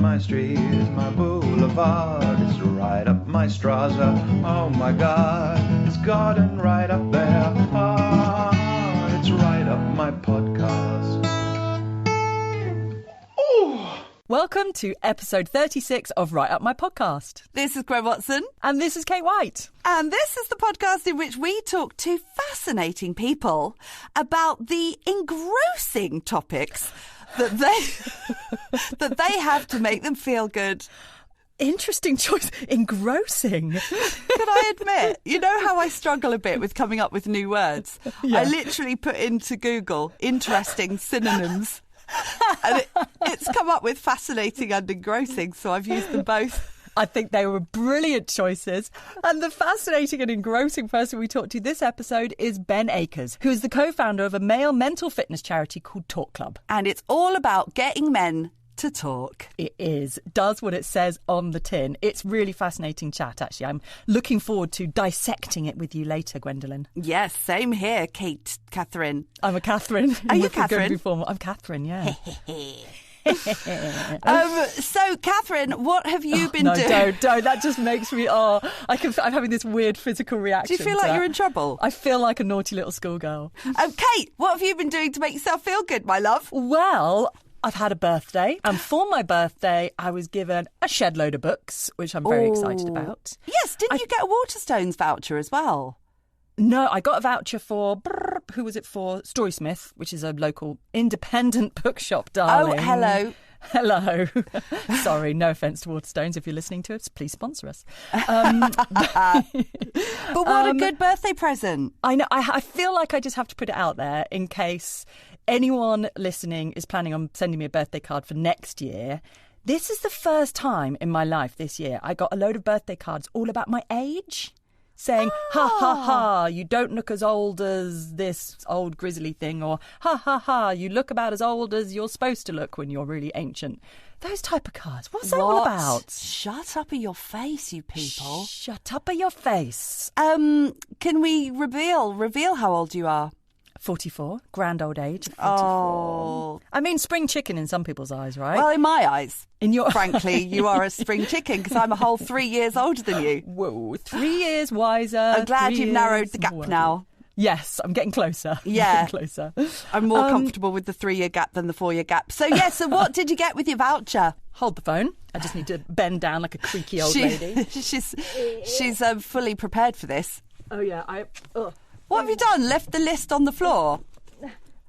my street, my boulevard. It's right up my Straza. Oh my God, it's garden right up there. Ah, it's right up my podcast. Welcome to episode 36 of Right Up My Podcast. This is Gwen Watson. And this is Kate White. And this is the podcast in which we talk to fascinating people about the engrossing topics that they have to make them feel good. Interesting choice. Engrossing. Can I admit, you know how I struggle a bit with coming up with new words? Yeah. I literally put into Google interesting synonyms. And it's come up with fascinating and engrossing, so I've used them both. I think they were brilliant choices. And the fascinating and engrossing person we talked to this episode is Ben Akers, who is the co-founder of a male mental fitness charity called Talk Club. And it's all about getting men to talk. It is. Does what it says on the tin. It's really fascinating chat, actually. I'm looking forward to dissecting it with you later, Gwendolyn. Yes, same here, Catherine. I'm a Catherine. Are you Catherine? I'm Catherine, yeah. So, Catherine, what have you been doing? Don't. That just makes me, I'm having this weird physical reaction. Do you feel like you're in trouble? I feel like a naughty little schoolgirl. Kate, what have you been doing to make yourself feel good, my love? Well, I've had a birthday, and for my birthday, I was given a shed load of books, which I'm very excited about. Yes, didn't you get a Waterstones voucher as well? No, I got a voucher for, who was it for? Storysmith, which is a local independent bookshop, darling. Oh, hello. Hello. Sorry, no offence to Waterstones. If you're listening to us, please sponsor us. But what a good birthday present. I know. I feel like I just have to put it out there in case anyone listening is planning on sending me a birthday card for next year. This is the first time in my life this year I got a load of birthday cards all about my age. Saying, ha, ha, ha, you don't look as old as this old grizzly thing, or ha, ha, ha, you look about as old as you're supposed to look when you're really ancient. Those type of cards. What's that all about? Shut up at your face, you people. Shut up at your face. Can we reveal how old you are? 44, grand old age. 44. Oh. I mean, spring chicken in some people's eyes, right? Well, in my eyes. In your Frankly, you are a spring chicken because I'm a whole 3 years older than you. Whoa, 3 years wiser. I'm glad you've narrowed the gap now. Yes, I'm getting closer. Yeah. Closer. I'm more comfortable with the 3-year gap than the 4-year gap. So, so what did you get with your voucher? Hold the phone. I just need to bend down like a creaky old lady. She's fully prepared for this. Oh, yeah. What have you done? Left the list on the floor?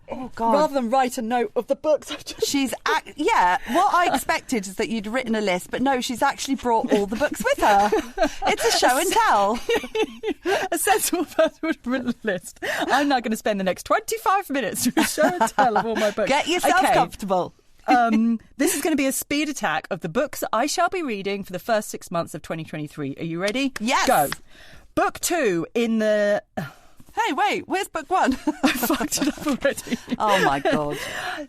Oh, God. Rather than write a note of the books I've just... What I expected is that you'd written a list, but no, she's actually brought all the books with her. It's a show and tell. A sensible person would have written a list. I'm now going to spend the next 25 minutes doing a show and tell of all my books. Get yourself comfortable. This is going to be a speed attack of the books that I shall be reading for the first 6 months of 2023. Are you ready? Yes. Go. Book 2 in the... Hey, wait, where's book 1? I fucked it up already. Oh, my God.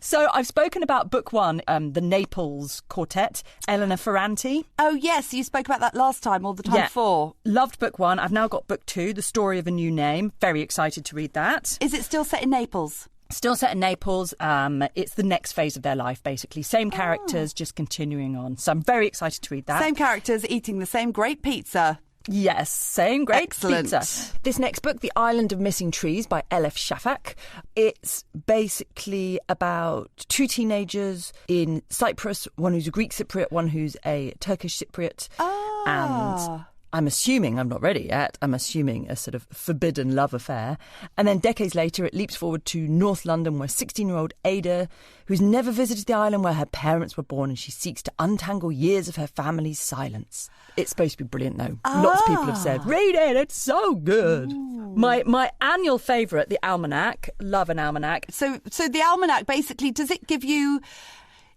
So I've spoken about book 1, the Naples Quartet, Elena Ferranti. Oh, yes, you spoke about that last time, all the time before. Loved book 1. I've now got book 2, The Story of a New Name. Very excited to read that. Is it still set in Naples? Still set in Naples. It's the next phase of their life, basically. Same characters, just continuing on. So I'm very excited to read that. Same characters eating the same great pizza. Yes, same great Excellent. pizza. This next book, The Island of Missing Trees by Elif Shafak. It's basically about 2 teenagers in Cyprus, one who's a Greek Cypriot, one who's a Turkish Cypriot. And I'm assuming, I'm not ready yet, I'm assuming a sort of forbidden love affair. And then decades later, it leaps forward to North London, where 16-year-old Ada, who's never visited the island where her parents were born, and she seeks to untangle years of her family's silence. It's supposed to be brilliant, though. Lots of people have said, read it, it's so good. My annual favourite, the Almanac. Love an almanac. So the Almanac, basically, does it give you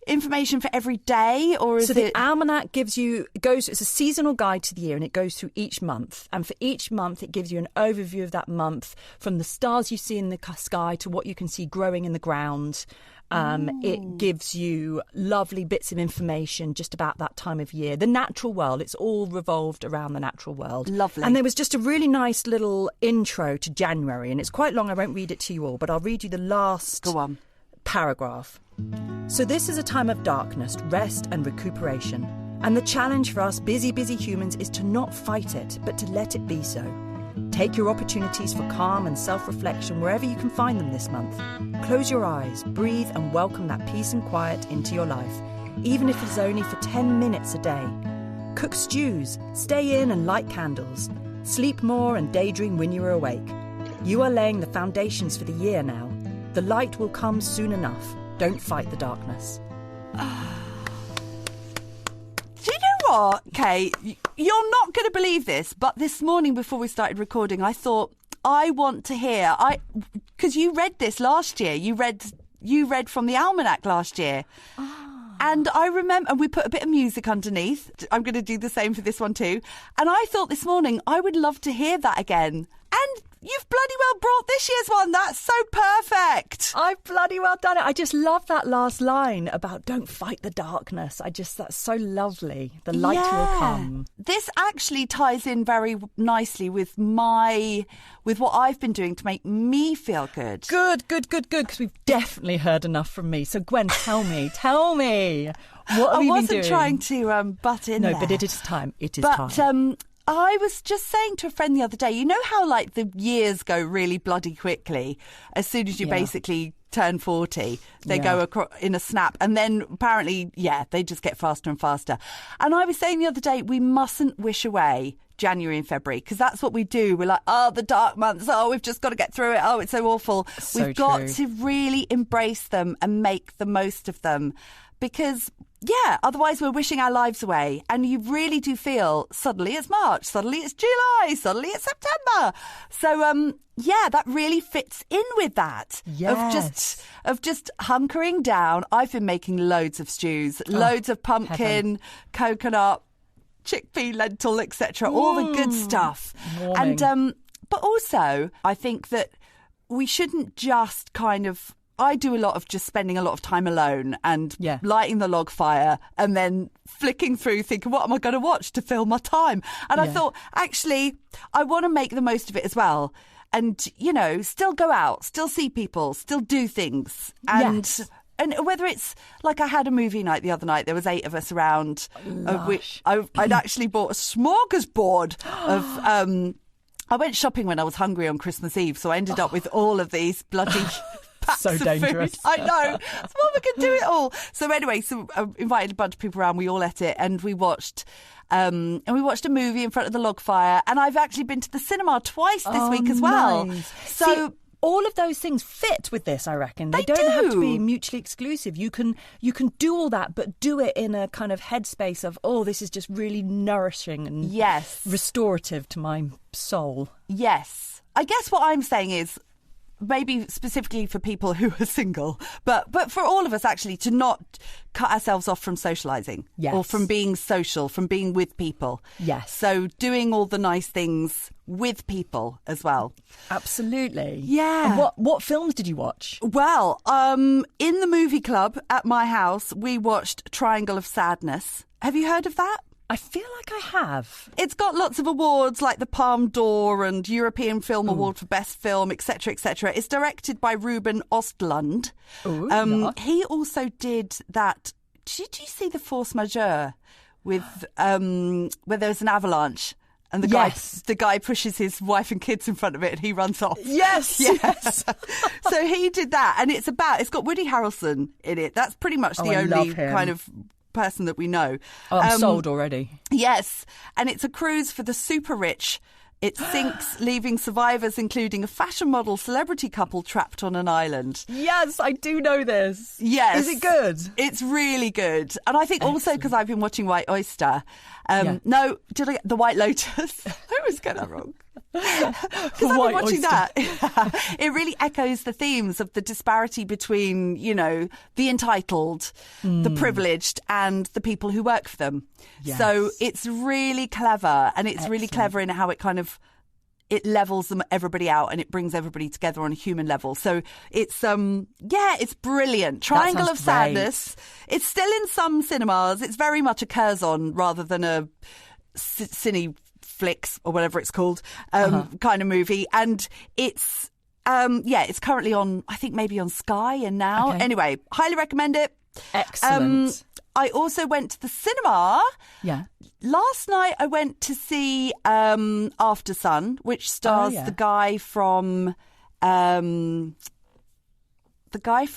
information for every day, or is it... So the almanac it's a seasonal guide to the year, and it goes through each month. And for each month, it gives you an overview of that month, from the stars you see in the sky to what you can see growing in the ground. It gives you lovely bits of information just about that time of year. The natural world, it's all revolved around the natural world. Lovely. And there was just a really nice little intro to January, and it's quite long. I won't read it to you all, but I'll read you the last paragraph. So this is a time of darkness, rest and recuperation. And the challenge for us busy humans is to not fight it, but to let it be so. Take your opportunities for calm and self-reflection wherever you can find them this month. Close your eyes, breathe and welcome that peace and quiet into your life, even if it's only for 10 minutes a day. Cook stews, stay in and light candles. Sleep more and daydream when you are awake. You are laying the foundations for the year now. The light will come soon enough. Don't fight the darkness. Do you know what, Kate? You're not going to believe this, but this morning before we started recording, I thought, I want to hear... Because you read this last year. You read from the almanac last year. And I remember, and we put a bit of music underneath. I'm going to do the same for this one too. And I thought this morning, I would love to hear that again. And you've bloody well brought this year's one. That's so perfect. I've bloody well done it. I just love that last line about don't fight the darkness. That's so lovely. The light will come. This actually ties in very nicely with what I've been doing to make me feel good. Good, because we've definitely heard enough from me. So Gwen, tell me. What have you been doing? I wasn't trying to butt in there. No, but it is time. Time. I was just saying to a friend the other day, you know how like the years go really bloody quickly as soon as you basically turn 40, they go in a snap, and then apparently, they just get faster and faster. And I was saying the other day, we mustn't wish away January and February, because that's what we do. We're like, the dark months, we've just got to get through it, it's so awful. We've got to really embrace them and make the most of them, because otherwise we're wishing our lives away. And you really do feel suddenly it's March, suddenly it's July, suddenly it's September. So, that really fits in with that. Yes. Of just hunkering down. I've been making loads of stews, loads of pumpkin, coconut, chickpea, lentil, etc. All the good stuff. Warming. And but also, I think that we shouldn't just I do a lot of just spending a lot of time alone and lighting the log fire and then flicking through thinking, what am I going to watch to fill my time? And I thought, actually, I want to make the most of it as well. And, still go out, still see people, still do things. And whether it's like I had a movie night the other night, there was 8 of us around, of which I'd actually bought a smorgasbord of... I went shopping when I was hungry on Christmas Eve, so I ended up with all of these bloody... So dangerous. I know. So we can do it all. So anyway, I invited a bunch of people around. We all ate it, and we watched a movie in front of the log fire. And I've actually been to the cinema twice this week as well. Nice. So all of those things fit with this, I reckon. They don't have to be mutually exclusive. You can do all that, but do it in a kind of headspace of, this is just really nourishing and restorative to my soul. Yes. I guess what I'm saying is, maybe specifically for people who are single, but for all of us actually, to not cut ourselves off from socialising or from being social, from being with people. Yes. So doing all the nice things with people as well. Absolutely. Yeah. And what films did you watch? Well, in the movie club at my house, we watched Triangle of Sadness. Have you heard of that? I feel like I have. It's got lots of awards like the Palme d'Or and European Film Award for Best Film, etc., etc. It's directed by Ruben Östlund. He also did that. Did you see The Force Majeure with where there's an avalanche? And the guy pushes his wife and kids in front of it and he runs off. Yes. So he did that, and it's got Woody Harrelson in it. That's pretty much the only kind of person that we know. I'm sold already. Yes. And it's a cruise for the super rich. It sinks, leaving survivors, including a fashion model celebrity couple, trapped on an island. Yes, I do know this. Yes. Is it good? It's really good. And I think also because I've been watching White Oyster. No, did I get The White Lotus? I always get that wrong. Because I've been watching that. It really echoes the themes of the disparity between, the entitled, the privileged, and the people who work for them. Yes. So it's really clever, and it's really clever in how it levels everybody out and it brings everybody together on a human level. So it's it's brilliant. Triangle of Sadness. It's still in some cinemas. It's very much a Curzon rather than a cine flicks or whatever it's called kind of movie, and it's Yeah, it's currently on, I think maybe on Sky and now. Okay. Anyway, highly recommend it. Excellent. I also went to the cinema. Yeah. Last night I went to see After Sun, which stars the guy from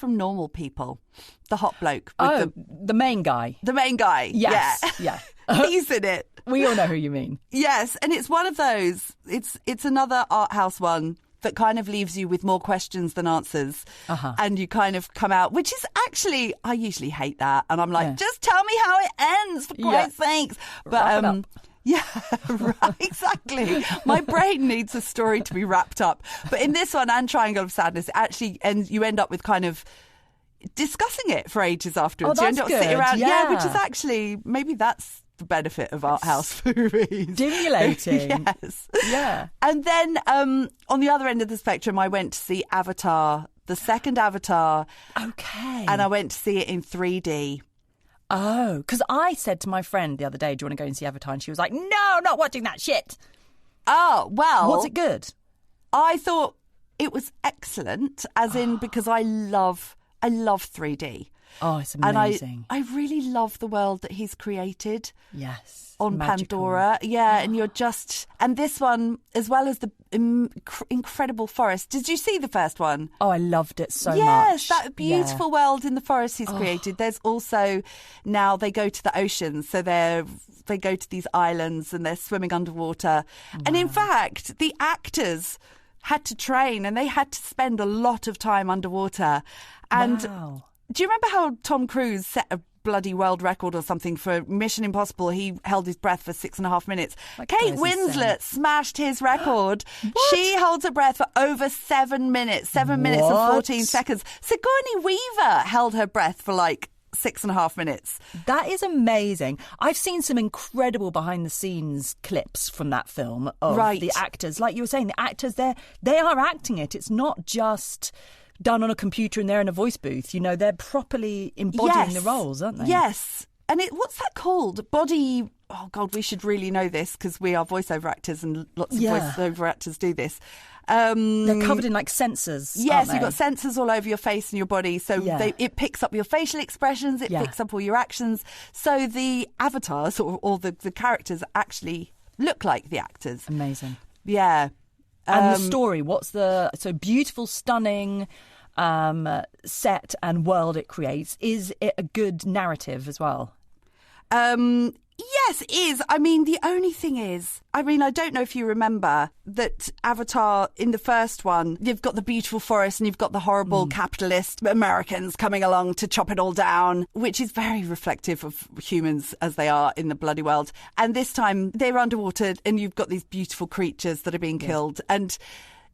Normal People, the hot bloke. With the main guy. The main guy. Yes. Yeah. Yeah. He's in it. We all know who you mean. Yes, and it's one of those. It's another art house one that kind of leaves you with more questions than answers. And you kind of come out, which is actually, I usually hate that. And I'm like, just tell me how it ends, for Christ's sakes. But yeah, right, exactly. My brain needs a story to be wrapped up. But in this one, and Triangle of Sadness, actually, and you end up with kind of discussing it for ages afterwards. Oh, You that's end up good. sitting around, Yeah. which is actually, maybe that's the benefit of art house movies. Stimulating. Yes. Yeah. And then on the other end of the spectrum, I went to see Avatar, the second Avatar. Okay. And I went to see it in 3D. Oh, because I said to my friend the other day, do you want to go and see Avatar? And she was like, no, not watching that shit. Oh, well. Was it good? I thought it was excellent, as in because I love 3D. Oh, it's amazing. And I really love the world that he's created. Yes. On magical. Pandora. Yeah, and you're just... And this one, as well as the incredible forest. Did you see the first one? Oh, I loved it so much. Yes, that beautiful world in the forest he's created. There's also... Now they go to the oceans, so they go to these islands and they're swimming underwater. Wow. And in fact, the actors had to train and they had to spend a lot of time underwater. And... Wow. Do you remember how Tom Cruise set a bloody world record or something for Mission Impossible? He held his breath for 6.5 minutes. Kate Winslet smashed his record. She holds her breath for over 7 minutes. 7 minutes and 14 seconds. Sigourney Weaver held her breath for like 6.5 minutes. That is amazing. I've seen some incredible behind the scenes clips from that film of the actors. Like you were saying, the actors, they are acting it. It's not just done on a computer and they're in a voice booth. You know, they're properly embodying the roles, aren't they? Yes. And what's that called? Body... Oh, God, we should really know this because we are voiceover actors and lots of voiceover actors do this. They're covered in, like, sensors, Yes, you've got sensors all over your face and your body. So it picks up your facial expressions, it picks up all your actions. So the avatars or the characters actually look like the actors. Amazing. Yeah. And the story, what's the... So beautiful, stunning set and world it creates. Is it a good narrative as well? Yes, it is. I mean, the only thing is, I don't know if you remember that Avatar, in the first one, you've got the beautiful forest and you've got the horrible capitalist Americans coming along to chop it all down, which is very reflective of humans as they are in the bloody world. And this time they're underwater and you've got these beautiful creatures that are being killed. And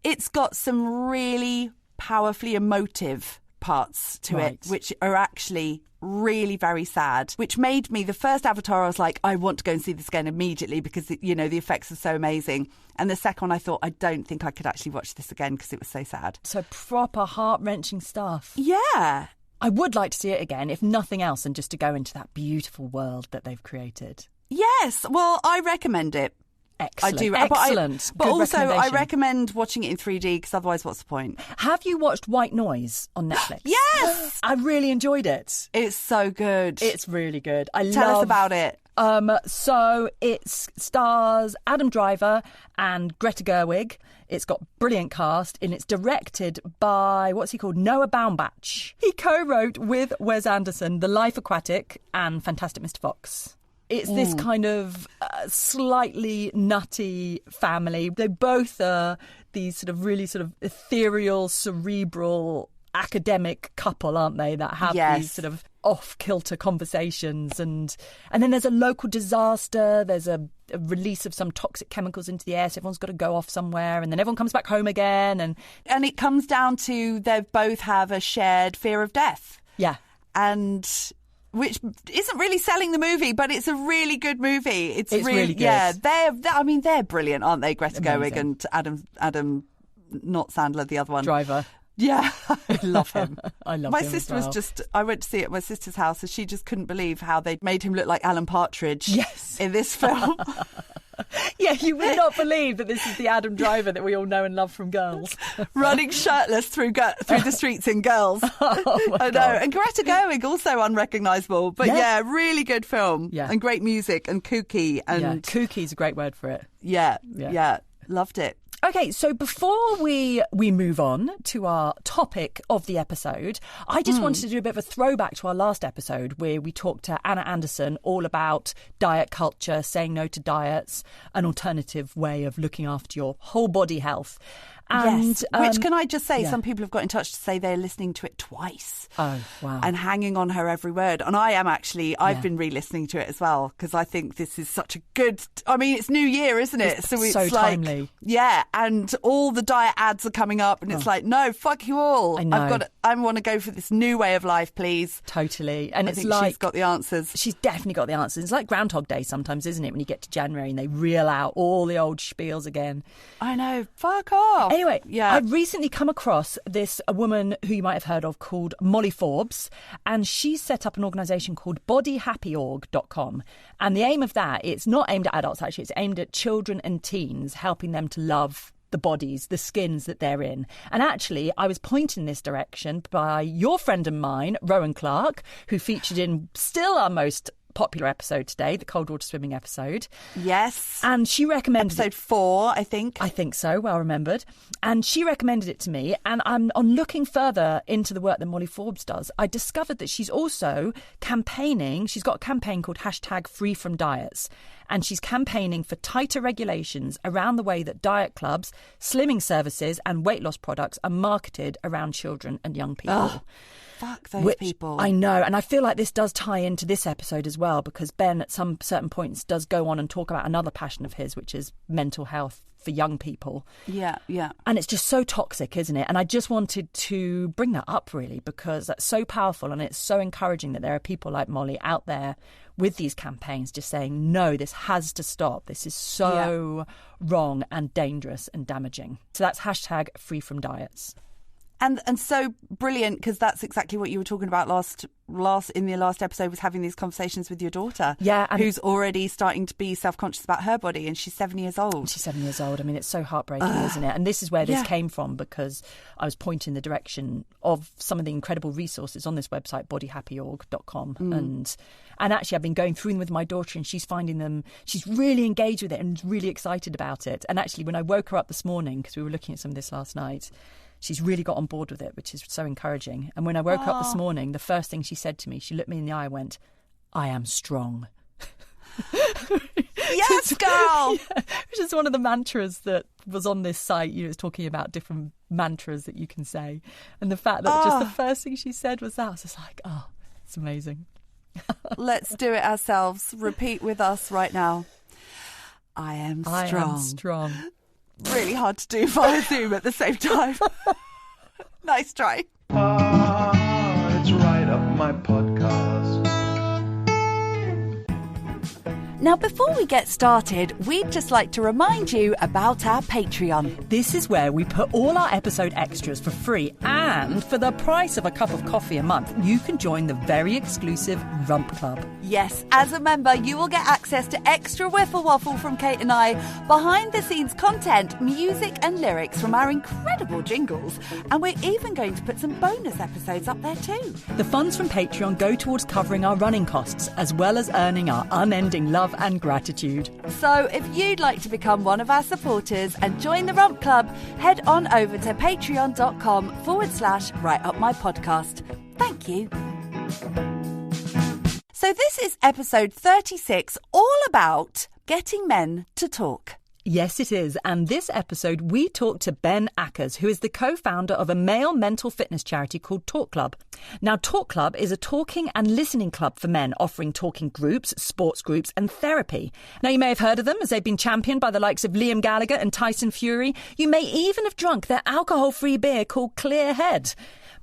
it's got some really powerfully emotive parts to it, which are actually really very sad, which made me, the first Avatar, I was like, I want to go and see this again immediately because, you know, the effects are so amazing. And the second one, I thought, I don't think I could actually watch this again because it was so sad. So proper heart-wrenching stuff. Yeah. I would like to see it again, if nothing else, and just to go into that beautiful world that they've created. Yes. Well, I recommend it. Excellent. I do. Excellent. But Good also, I recommendation. recommend watching it in 3D because otherwise, what's the point? Have you watched White Noise on Netflix? Yes! I really enjoyed it. It's so good. It's really good. Tell us about it. So it stars Adam Driver and Greta Gerwig. It's got brilliant cast and it's directed by, what's he called? Noah Baumbach. He co-wrote with Wes Anderson The Life Aquatic and Fantastic Mr. Fox. It's this kind of slightly nutty family. They both are these sort of really sort of ethereal, cerebral, academic couple, aren't they? That have these sort of off-kilter conversations. And then there's a local disaster. There's a release of some toxic chemicals into the air. So everyone's got to go off somewhere. And then everyone comes back home again. And it comes down to they both have a shared fear of death. Yeah. And... which isn't really selling the movie, but it's a really good movie. It's really good. Yeah, they're brilliant, aren't they? Greta Gerwig and Adam, not Sandler, the other one. Driver. Yeah, I love him. I love my him. My sister as well. was just, I went to see it at my sister's house and she just couldn't believe how they'd made him look like Alan Partridge in this film. Yeah, you would not believe that this is the Adam Driver that we all know and love from Girls. Running shirtless through the streets in Girls. Oh, I know. And Greta Gerwig, also unrecognisable. But yeah, really good film. Yeah. And great music and kooky. And kooky's a great word for it. Yeah. Loved it. Okay, so before we move on to our topic of the episode, I just wanted to do a bit of a throwback to our last episode where we talked to Anna Anderson all about diet culture, saying no to diets, an alternative way of looking after your whole body health. And, yes, which can I just say, some people have got in touch to say they're listening to it twice. Oh, wow. And hanging on her every word. And I am actually, I've been re-listening to it as well because I think this is such a good, I mean, it's New Year, isn't it? So it's like, timely. Yeah, and all the diet ads are coming up and it's like, no, fuck you all. I know. I want to go for this new way of life, please. Totally. And I it's think like, she's got the answers. She's definitely got the answers. It's like Groundhog Day sometimes, isn't it? When you get to January and they reel out all the old spiels again. I know. Fuck off. Anyway, yeah. I've recently come across a woman who you might have heard of called Molly Forbes, and she set up an organisation called bodyhappyorg.com. And the aim of that, it's not aimed at adults actually, it's aimed at children and teens, helping them to love the bodies, the skins that they're in. And actually, I was pointed in this direction by your friend of mine, Rowan Clark, who featured in still our most popular episode today, the cold water swimming episode. Yes. And she recommended episode 4, I think. I think so, well remembered. And she recommended it to me. And on looking further into the work that Molly Forbes does, I discovered that she's also campaigning. She's got a campaign called #FreeFromDiets. And she's campaigning for tighter regulations around the way that diet clubs, slimming services and weight loss products are marketed around children and young people. Oh. Fuck those people. I know. And I feel like this does tie into this episode as well, because Ben at some certain points does go on and talk about another passion of his, which is mental health for young people. Yeah. And it's just so toxic, isn't it? And I just wanted to bring that up, really, because that's so powerful and it's so encouraging that there are people like Molly out there with these campaigns just saying, no, this has to stop. This is so wrong and dangerous and damaging. So that's #FreeFromDiets. And so brilliant, because that's exactly what you were talking about in the last episode, was having these conversations with your daughter. Yeah. Who's already starting to be self-conscious about her body, and she's 7 years old. She's 7 years old. I mean, it's so heartbreaking, isn't it? And this is where this came from, because I was pointing in the direction of some of the incredible resources on this website, bodyhappyorg.com. And actually, I've been going through them with my daughter, and she's finding them, she's really engaged with it and really excited about it. And actually, when I woke her up this morning, because we were looking at some of this last night, she's really got on board with it, which is so encouraging. And when I woke up this morning, the first thing she said to me, she looked me in the eye and went, "I am strong." Yes, girl! Which is one of the mantras that was on this site. You know, it's talking about different mantras that you can say. And the fact that just the first thing she said was that, I was just like, oh, it's amazing. Let's do it ourselves. Repeat with us right now. I am strong. I am strong. Really hard to do via Zoom at the same time. Nice try. It's right up my podcast. Now, before we get started, we'd just like to remind you about our Patreon. This is where we put all our episode extras for free, and for the price of a cup of coffee a month, you can join the very exclusive Rump Club. Yes, as a member, you will get access to extra Wiffle Waffle from Kate and I, behind-the-scenes content, music and lyrics from our incredible jingles, and we're even going to put some bonus episodes up there too. The funds from Patreon go towards covering our running costs, as well as earning our unending love and gratitude. So if you'd like to become one of our supporters and join the Rump Club, head on over to patreon.com/writeupmypodcast. Thank you. So this is episode 36, all about getting men to talk. Yes, it is. And this episode, we talked to Ben Akers, who is the co-founder of a male mental fitness charity called Talk Club. Now, Talk Club is a talking and listening club for men, offering talking groups, sports groups and therapy. Now, you may have heard of them, as they've been championed by the likes of Liam Gallagher and Tyson Fury. You may even have drunk their alcohol-free beer called Clear Head.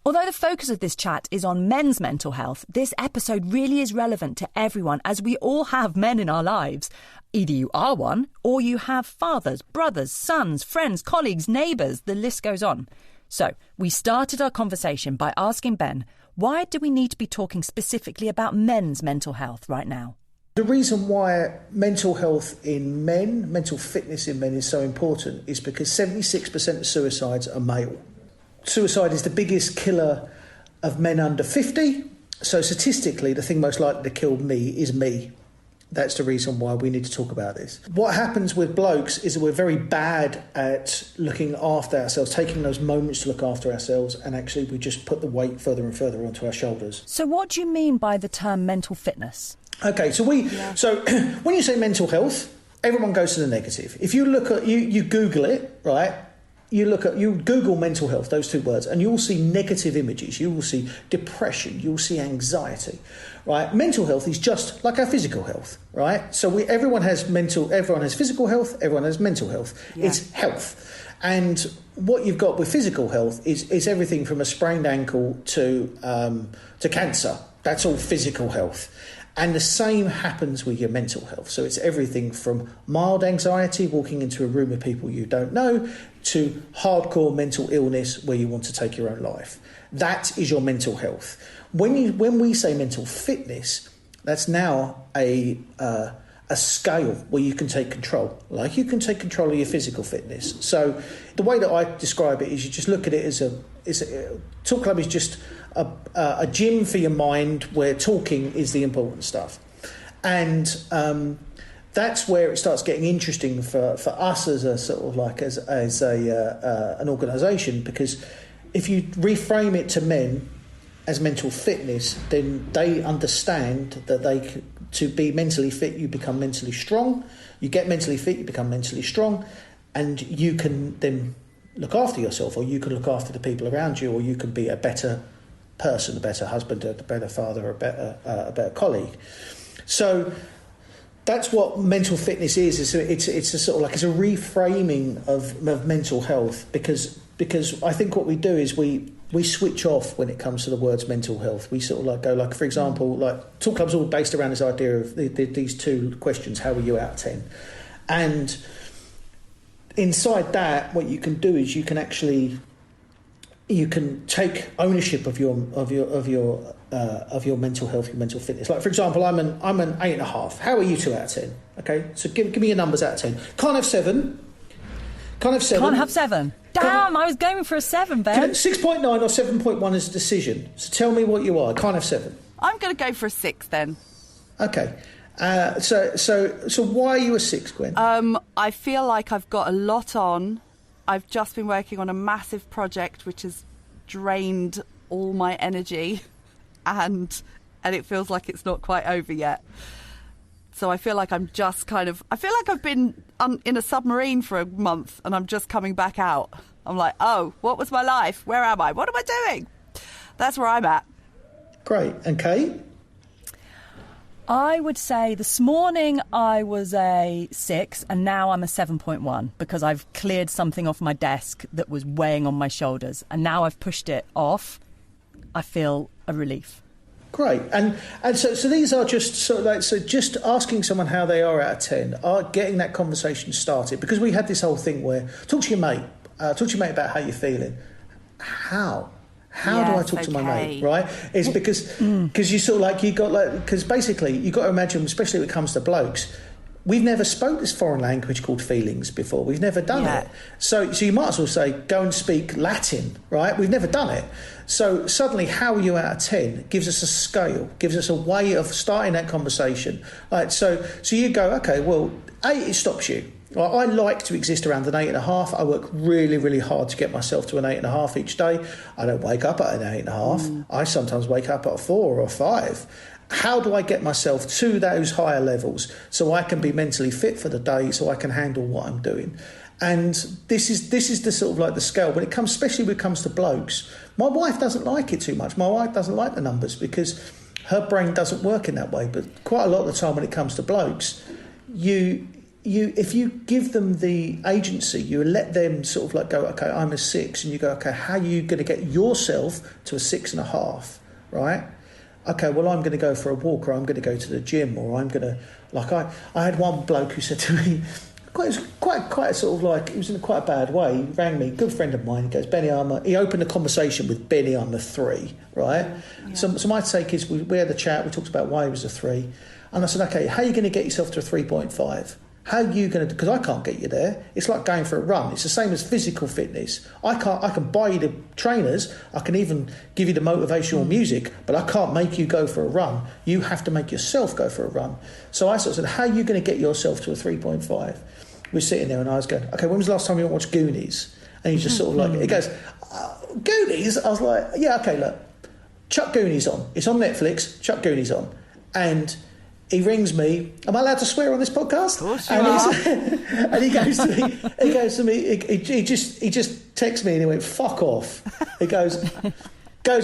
Although the focus of this chat is on men's mental health, this episode really is relevant to everyone, as we all have men in our lives. Either you are one, or you have fathers, brothers, sons, friends, colleagues, neighbours, the list goes on. So, we started our conversation by asking Ben, why do we need to be talking specifically about men's mental health right now? The reason why mental health in men, mental fitness in men is so important is because 76% of suicides are male. Suicide is the biggest killer of men under 50. So statistically, the thing most likely to kill me is me. That's the reason why we need to talk about this. What happens with blokes is that we're very bad at looking after ourselves, taking those moments to look after ourselves, and actually we just put the weight further and further onto our shoulders. So what do you mean by the term mental fitness? Okay, so when you say mental health, everyone goes to the negative. If you look at you Google it, right? You Google mental health, those two words, and you will see negative images. You will see depression. You will see anxiety, right? Mental health is just like our physical health, right? So everyone has physical health. Everyone has mental health. Yeah. It's health, and what you've got with physical health is everything from a sprained ankle to cancer. That's all physical health. And the same happens with your mental health. So it's everything from mild anxiety, walking into a room of people you don't know, to hardcore mental illness where you want to take your own life. That is your mental health. When we say mental fitness, that's now a scale where you can take control. Like you can take control of your physical fitness. So the way that I describe it is you just look at it as Talk Club is just a gym for your mind where talking is the important stuff. And that's where it starts getting interesting for us as a sort of like as an organisation, because if you reframe it to men as mental fitness, then they understand that to be mentally fit, you become mentally strong. You get mentally fit, you become mentally strong, and you can then look after yourself, or you can look after the people around you, or you can be a better person, a better husband, a better father, a better colleague. So that's what mental fitness is. It's a sort of like it's a reframing of mental health, because I think what we do is we switch off when it comes to the words mental health. We sort of like go, like, for example, like Talk Club's all based around this idea of these two questions: how are you out of 10? And inside that, what you can do is you can take ownership of your mental health, your mental fitness. Like, for example, I'm an 8.5. How are you 2 out of 10? Okay, so give me your numbers out of 10. Can't have 7. Can't have 7. Damn, I was going for a 7, Ben. 6.9 or 7.1 is a decision. So tell me what you are. Can't have 7. I'm going to go for a 6 then. Okay. So why are you a 6, Gwen? I feel like I've got a lot on. I've just been working on a massive project which has drained all my energy, and it feels like it's not quite over yet. So I feel like I feel like I've been in a submarine for a month and I'm just coming back out. I'm like, oh, what was my life? Where am I? What am I doing? That's where I'm at. Great. And Kate? I would say this morning I was a 6 and now I'm a 7.1, because I've cleared something off my desk that was weighing on my shoulders, and now I've pushed it off. I feel a relief. Great. And so these are just sort of like, so just asking someone how they are out of 10, are getting that conversation started, because we had this whole thing where talk to your mate about how you're feeling. How do I talk to my mate, right? It's because you sort of like, because basically you've got to imagine, especially when it comes to blokes, we've never spoke this foreign language called feelings before. We've never done it. So you might as well say, go and speak Latin, right? We've never done it. So suddenly, how are you out of 10 gives us a scale, gives us a way of starting that conversation. Right, so you go, okay, well, it stops you. I like to exist around an 8.5. I work really, really hard to get myself to an 8.5 each day. I don't wake up at an 8.5. I sometimes wake up at 4 or 5. How do I get myself to those higher levels so I can be mentally fit for the day, so I can handle what I'm doing? And this is the sort of like the scale when it comes, especially when it comes to blokes. My wife doesn't like it too much. My wife doesn't like the numbers because her brain doesn't work in that way. But quite a lot of the time when it comes to blokes, if you give them the agency, you let them sort of like go, okay, I'm a 6, and you go, okay, how are you going to get yourself to a 6.5, right? Okay, well, I'm going to go for a walk, or I'm going to go to the gym, or I'm going to, like, I had one bloke who said to me, quite sort of like, it was in quite a bad way. He rang me, good friend of mine. He goes, Benny, he opened a conversation with Benny, I'm a 3, right? Yeah. So my take is, we had a chat, we talked about why he was a 3, and I said, okay, how are you going to get yourself to a 3.5? How are you going to? Because I can't get you there. It's like going for a run. It's the same as physical fitness. I can buy you the trainers. I can even give you the motivational music, but I can't make you go for a run. You have to make yourself go for a run. So I sort of said, how are you going to get yourself to a 3.5? We're sitting there and I was going, okay, when was the last time you watched Goonies? And he just sort of like, he goes, Goonies? I was like, yeah, okay, look, chuck Goonies on. It's on Netflix, chuck Goonies on. And he rings me. Am I allowed to swear on this podcast? Of course you are. And he goes to me. He just texts me and he went, "Fuck off." He goes,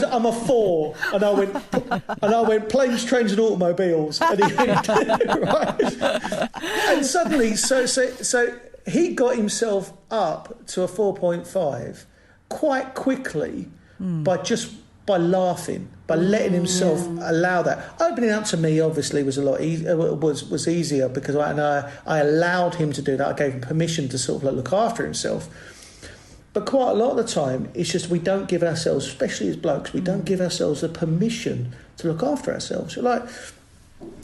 "I'm a 4," and I went, "Planes, trains, and automobiles." And he went, right. And suddenly, so he got himself up to a 4.5 quite quickly by laughing, by letting himself allow that. Opening up to me obviously was a lot was easier because I allowed him to do that. I gave him permission to sort of like look after himself. But quite a lot of the time, it's just we don't give ourselves, especially as blokes, we don't give ourselves the permission to look after ourselves. Like,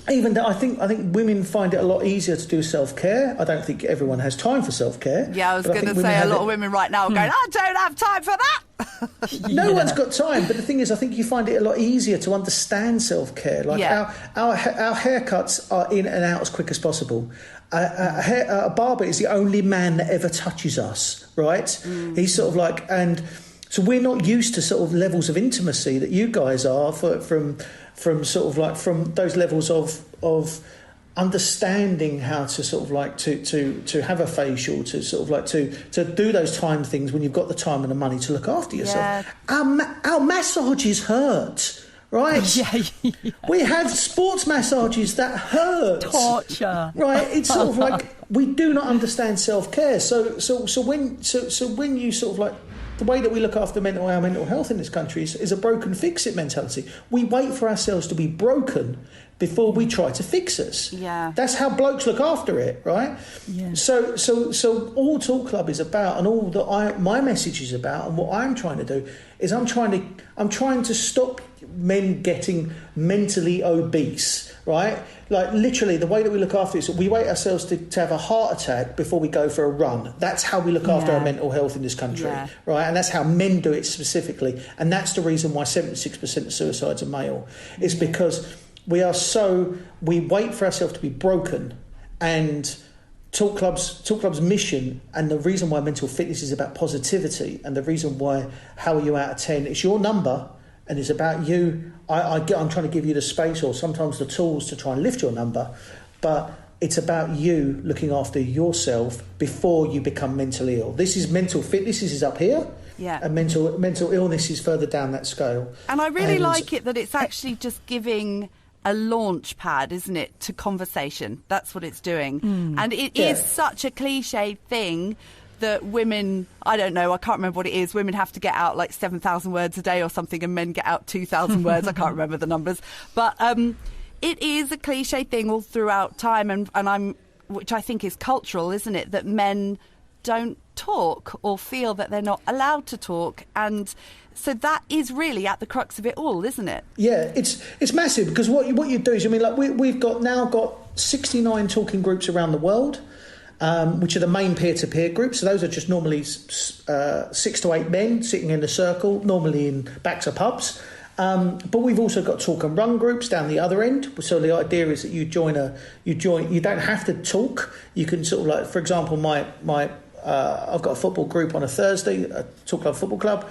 even that, I think women find it a lot easier to do self-care. I don't think everyone has time for self-care. Yeah, I was going to say a lot of women right now are going, I don't have time for that. No one's got time, but the thing is, I think you find it a lot easier to understand self-care. Like our haircuts are in and out as quick as possible. A barber is the only man that ever touches us, right? He's sort of like, and so we're not used to sort of levels of intimacy that you guys are from sort of like from those levels of understanding how to sort of like to have a facial, to sort of like to do those time things when you've got the time and the money to look after yourself. Yeah. Our massages hurt, right? Yeah. We have sports massages that hurt. Torture. Right? It's sort of like we do not understand self-care. So when you sort of like, the way that we look after our mental health in this country is a broken fix-it mentality. We wait for ourselves to be broken before we try to fix us. Yeah. That's how blokes look after it, right? Yeah. So all Talk Club is about, and all that my message is about, and what I'm trying to do is I'm trying to stop men getting mentally obese, right? Like literally the way that we look after it is we wait ourselves to have a heart attack before we go for a run. That's how we look after our mental health in this country, right? And that's how men do it specifically. And that's the reason why 76% of suicides are male. It's because we wait for ourselves to be broken. And Talk Club's mission, and the reason why mental fitness is about positivity, and the reason why how are you out of 10, it's your number. And it's about you. I'm trying to give you the space or sometimes the tools to try and lift your number. But it's about you looking after yourself before you become mentally ill. This is mental fitness. This is up here. Yeah. And mental illness is further down that scale. And I really like it that it's actually just giving a launch pad, isn't it, to conversation. That's what it's doing. And it is such a cliched thing that women, I don't know, I can't remember what it is, women have to get out like 7,000 words a day or something and men get out 2,000 words. I can't remember the numbers. But it is a cliche thing all throughout time, and which I think is cultural, isn't it, that men don't talk or feel that they're not allowed to talk. And so that is really at the crux of it all, isn't it? Yeah, it's massive, because what you do is, I mean, like we've got 69 talking groups around the world. Which are the main peer-to-peer groups. So those are just normally 6 to 8 men sitting in a circle, normally in back to pubs. But we've also got talk and run groups down the other end. So the idea is that you don't have to talk. You can sort of like, for example, I've got a football group on a Thursday, a Talk Club Football Club.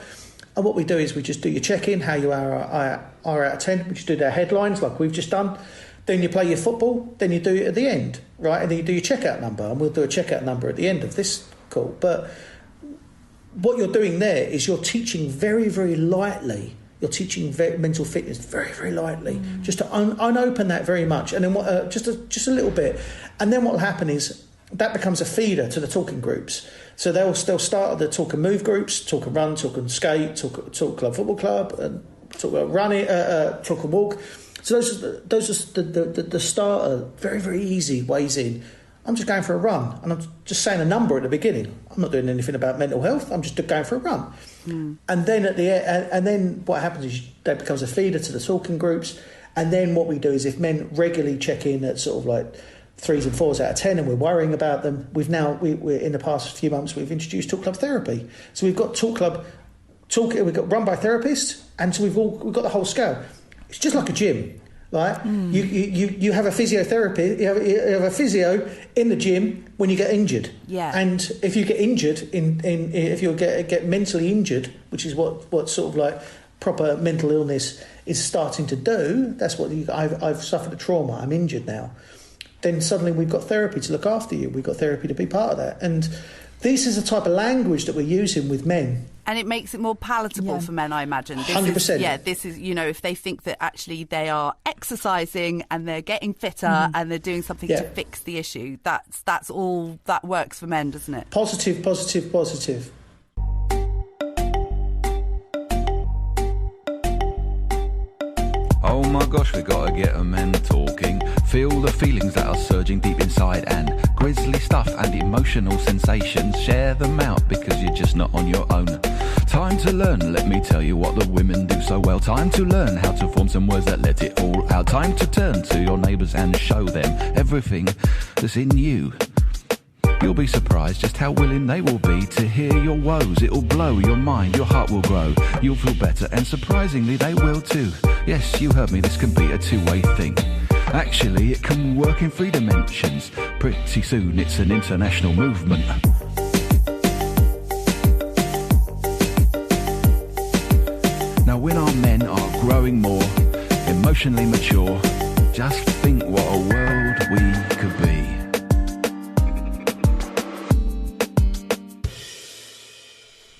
And what we do is we just do your check-in, how you are out of 10. We just do their headlines like we've just done. Then you play your football, then you do it at the end, right? And then you do your checkout number, and we'll do a checkout number at the end of this call. But what you're doing there is you're teaching very, very lightly. You're teaching mental fitness very, very lightly, just to unopen that very much, and then just a little bit. And then what will happen is that becomes a feeder to the talking groups. So they'll start at the talk and move groups, talk and run, talk and skate, talk club football club, and talk and running, talk and walk. So those are the starter, very, very easy ways in. I'm just going for a run. And I'm just saying a number at the beginning. I'm not doing anything about mental health. I'm just going for a run. And then at the end, and then what happens is that becomes a feeder to the talking groups. And then what we do is if men regularly check in at sort of like 3s and 4s out of 10 and we're worrying about them, we're in the past few months, we've introduced talk club therapy. So we've got we've got run by therapists, and so we've got the whole scale. It's just like a gym. Right, you have a physiotherapy. You have a physio in the gym when you get injured. Yeah. And if you get injured, if you get mentally injured, which is what sort of like proper mental illness is starting to do. That's what I've suffered a trauma. I'm injured now. Then suddenly we've got therapy to look after you. We've got therapy to be part of that. And this is the type of language that we're using with men. And it makes it more palatable for men, I imagine. 100%. This is, if they think that actually they are exercising and they're getting fitter and they're doing something to fix the issue, that's all that works for men, doesn't it? Positive, positive, positive. Oh my gosh, we gotta get a men talking. Feel the feelings that are surging deep inside, and grisly stuff and emotional sensations. Share them out because you're just not on your own. Time to learn, let me tell you what the women do so well. Time to learn how to form some words that let it all out. Time to turn to your neighbours and show them everything that's in you. You'll be surprised just how willing they will be to hear your woes. It'll blow your mind, your heart will grow. You'll feel better, and surprisingly they will too. Yes, you heard me, this can be a two-way thing. Actually, it can work in 3 dimensions. Pretty soon it's an international movement. Now when our men are growing more emotionally mature, just think what a world we could be.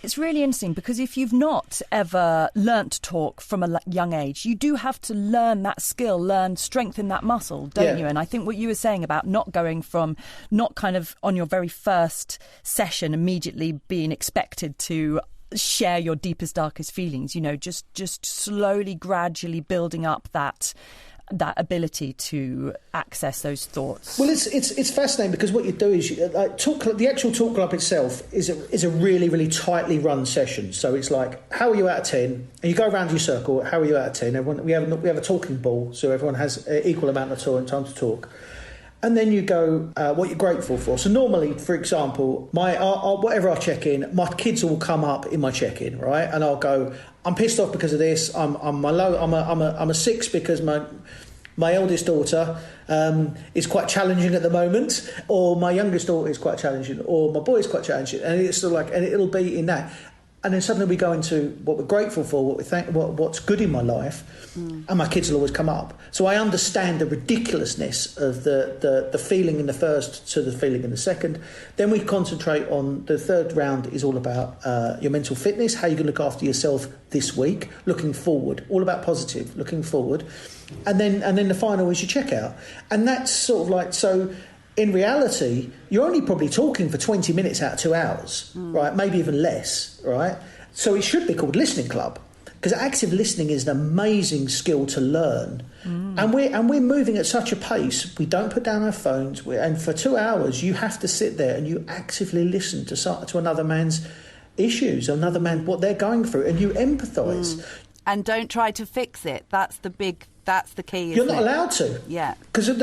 It's really interesting because if you've not ever learnt to talk from a young age, you do have to learn that skill, strengthen that muscle, don't you? And I think what you were saying about not going from, not kind of on your very first session immediately being expected to share your deepest, darkest feelings, just slowly, gradually building up that ability to access those thoughts. Well, it's fascinating because what you do is the actual talk club itself is a really, really tightly run session. So it's like, how are you out of 10? And you go around your circle. How are you out of 10? Everyone, we have a talking ball, so everyone has an equal amount of time to talk. And then you go, what you're grateful for. So normally, for example, whatever I check in, my kids will come up in my check-in, right? And I'll go, I'm pissed off because of this. I'm a 6 because my eldest daughter is quite challenging at the moment, or my youngest daughter is quite challenging, or my boy is quite challenging, and it's sort of like, and it'll be in that. And then suddenly we go into what we're grateful for, what we think, what's good in my life, and my kids will always come up. So I understand the ridiculousness of the feeling in the first to the feeling in the second. Then we concentrate on the third round is all about your mental fitness, how you can look after yourself this week, looking forward, all about positive, looking forward, and then the final is your checkout, and that's sort of like so. In reality, you're only probably talking for 20 minutes out of 2 hours, right? Maybe even less, right? So it should be called listening club, because active listening is an amazing skill to learn. And we're moving at such a pace. We don't put down our phones, and for 2 hours you have to sit there and you actively listen to another man's issues, another man what they're going through, and you empathise. And don't try to fix it. That's the key. You're not allowed to. Yeah. Because of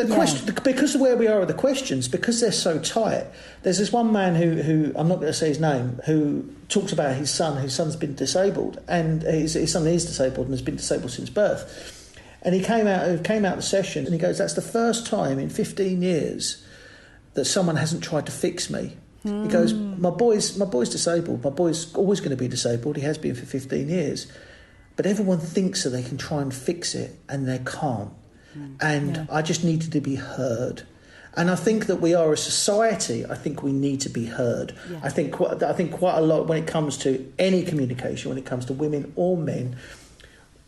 because of where we are with the questions, because they're so tight. There's this one man who I'm not going to say his name, who talks about his son. His son's been disabled, and his son is disabled and has been disabled since birth. And he came out the session and he goes, "That's the first time in 15 years that someone hasn't tried to fix me." He goes, "My boy's disabled. My boy's always going to be disabled. He has been for 15 years." But everyone thinks that they can try and fix it, and they can't. I just needed to be heard. And I think that we are a society. I think we need to be heard. Yeah. I think quite a lot when it comes to any communication, when it comes to women or men,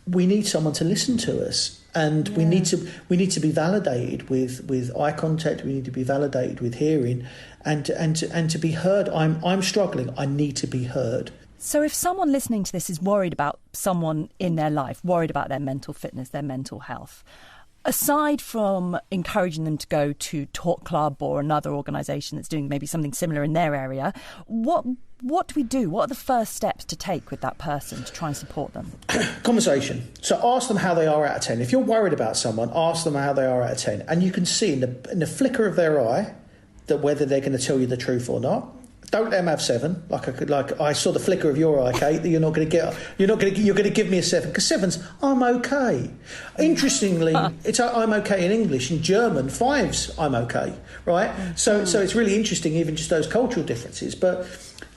we need someone to listen to us, and we need to be validated with eye contact. We need to be validated with hearing, and to be heard. I'm struggling. I need to be heard. So if someone listening to this is worried about someone in their life, worried about their mental fitness, their mental health, Aside from encouraging them to go to Talk Club or another organisation that's doing maybe something similar in their area, what do we do? What are the first steps to take with that person to try and support them? Conversation. So ask them how they are out of 10. If you're worried about someone, ask them how they are out of 10. And you can see in the flicker of their eye that whether they're going to tell you the truth or not. Don't let them have 7. Like I saw the flicker of your eye, Kate. That you're going to give me a 7 because 7's I'm okay. Interestingly, it's I'm okay in English. In German, 5's I'm okay. Right. So it's really interesting, even just those cultural differences. But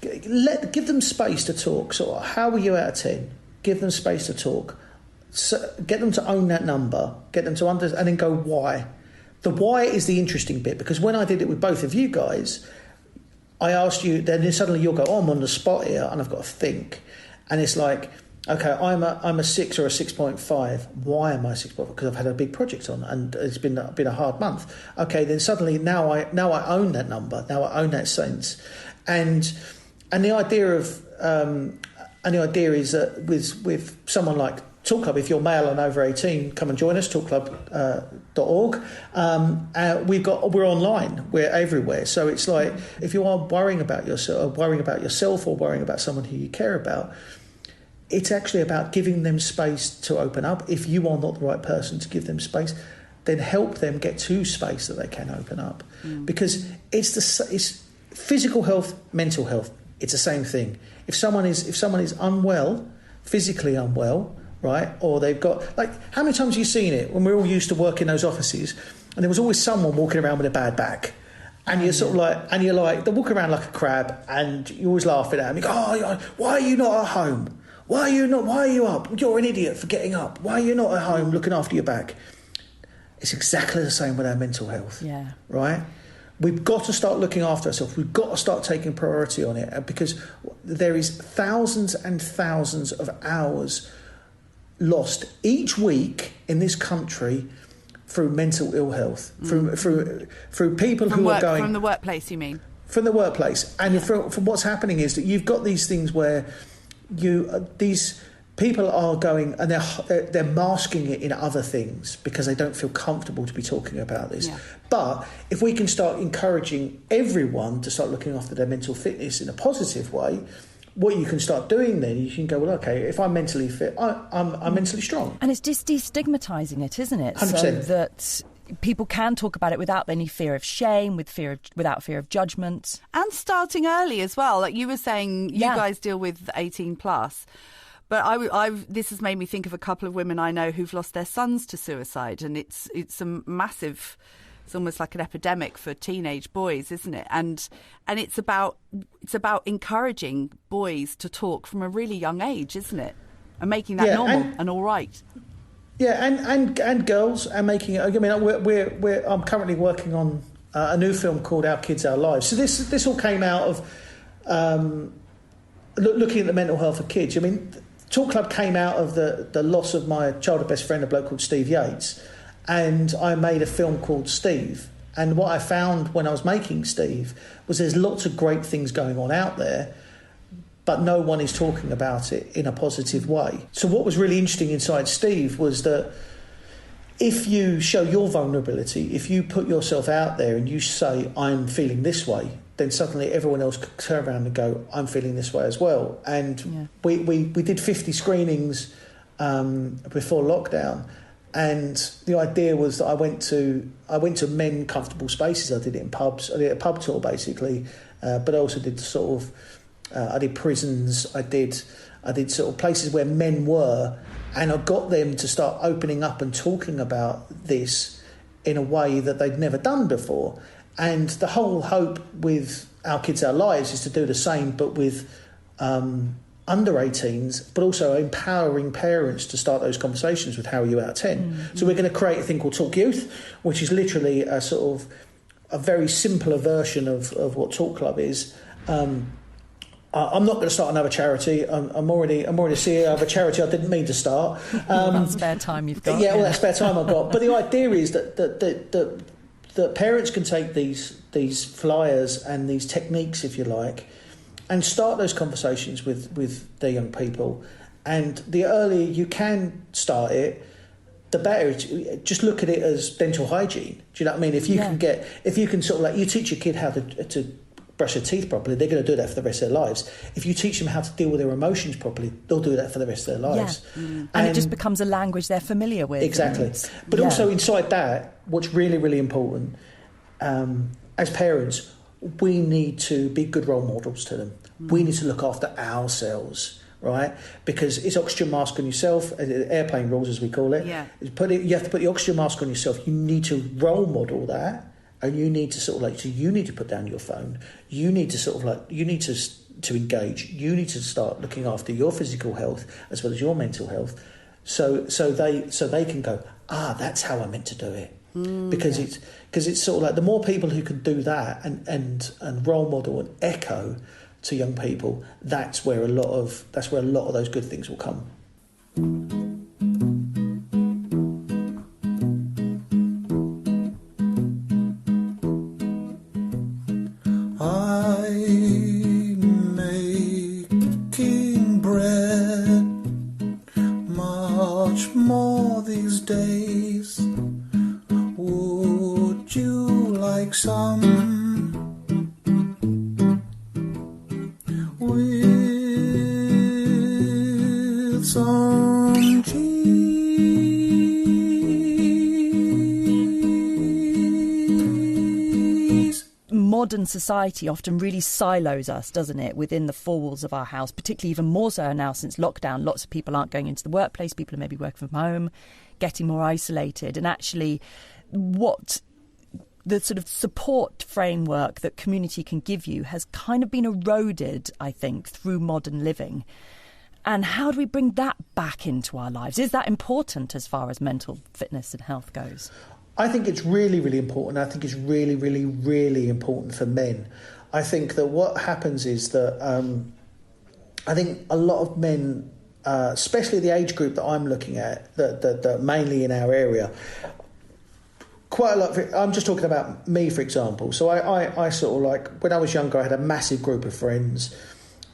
give them space to talk. So how are you out of 10? Give them space to talk. So get them to own that number. Get them to understand, and then go why. The why is the interesting bit, because when I did it with both of you guys, I asked you, then suddenly you'll go, I'm on the spot here and I've got to think. And it's like, okay, I'm a 6 or a 6.5. Why am I 6.5? Because I've had a big project on and it's been a hard month. Okay, then suddenly now I own that number. Now I own that sense. And the idea is that with someone like Talk Club, if you're male and over 18, come and join us, talkclub.org. We're online, we're everywhere. So it's like, if you are worrying about yourself or worrying about someone who you care about, it's actually about giving them space to open up. If you are not the right person to give them space, then help them get to space that they can open up. Because it's physical health, mental health. It's the same thing. If someone is unwell, physically unwell, right, or they've got, like, how many times have you seen it when we're all used to work in those offices and there was always someone walking around with a bad back, and you're sort of like, and you're like, they're walking around like a crab, and you're always laughing at them. You go, oh, why are you not at home? Why are you up? You're an idiot for getting up. Why are you not at home looking after your back? It's exactly the same with our mental health. Yeah. Right? We've got to start looking after ourselves. We've got to start taking priority on it, because there is thousands and thousands of hours lost each week in this country through mental ill health, through people who are going from the workplace. You mean from the workplace, and from what's happening is that you've got these things where these people are going and they're masking it in other things because they don't feel comfortable to be talking about this. Yeah. But if we can start encouraging everyone to start looking after their mental fitness in a positive way, what you can start doing then, you can go, well, okay, if I'm mentally fit, I'm mentally strong. And it's just destigmatising it, isn't it? 100%. So that people can talk about it without any fear of shame, without fear of judgment. And starting early as well. Like you were saying, you guys deal with 18 plus. But this has made me think of a couple of women I know who've lost their sons to suicide. And it's a massive... It's almost like an epidemic for teenage boys, isn't it? And it's about encouraging boys to talk from a really young age, isn't it? And making that normal and all right. Yeah, and girls, and making it. I mean, I'm currently working on a new film called Our Kids, Our Lives. So this all came out of looking at the mental health of kids. I mean, Talk Club came out of the loss of my childhood best friend, a bloke called Steve Yates. And I made a film called Steve. And what I found when I was making Steve was there's lots of great things going on out there, but no one is talking about it in a positive way. So what was really interesting inside Steve was that if you show your vulnerability, if you put yourself out there and you say, I'm feeling this way, then suddenly everyone else could turn around and go, I'm feeling this way as well. And we did 50 screenings before lockdown. And the idea was that I went to men comfortable spaces. I did it in pubs. I did a pub tour basically, but I also did I did prisons. I did sort of places where men were, and I got them to start opening up and talking about this in a way that they'd never done before. And the whole hope with Our Kids, Our Lives is to do the same, but with under 18s, but also empowering parents to start those conversations with how are you out of 10. Mm-hmm. So we're going to create a thing called Talk Youth, which is literally a sort of a very simpler version of what Talk Club is. I'm not going to start another charity. I'm already CEO of a charity I didn't mean to start. All that spare time you've got. Yeah, all that spare time I've got. But the idea is that parents can take these flyers and these techniques, if you like, and start those conversations with their young people. And the earlier you can start it, the better. Just look at it as dental hygiene. Do you know what I mean? If you can sort of like, you teach your kid how to brush their teeth properly, they're going to do that for the rest of their lives. If you teach them how to deal with their emotions properly, they'll do that for the rest of their lives. Yeah. And it just becomes a language they're familiar with. Exactly. But also inside that, what's really, really important, as parents, we need to be good role models to them. We need to look after ourselves, right? Because it's oxygen mask on yourself, airplane rules as we call it. Yeah. You have to put the oxygen mask on yourself. You need to role model that. And you need to sort of like, so you need to put down your phone. You need to sort of like, you need to engage. You need to start looking after your physical health as well as your mental health. So they can go, that's how I meant to do it. Because it's sort of like, the more people who can do that and role model and echo to young people, that's where a lot of those good things will come. Modern society often really silos us, doesn't it, within the four walls of our house, particularly even more so now since lockdown. Lots of people aren't going into the workplace, people are maybe working from home, getting more isolated. And actually what the sort of support framework that community can give you has kind of been eroded, I think, through modern living. And how do we bring that back into our lives? Is that important as far as mental fitness and health goes? I think it's really, really important. I think it's really, really, really important for men. I think that what happens is that I think a lot of men, especially the age group that I'm looking at, that mainly in our area, quite a lot. I'm just talking about me, for example. So I sort of like, when I was younger, I had a massive group of friends,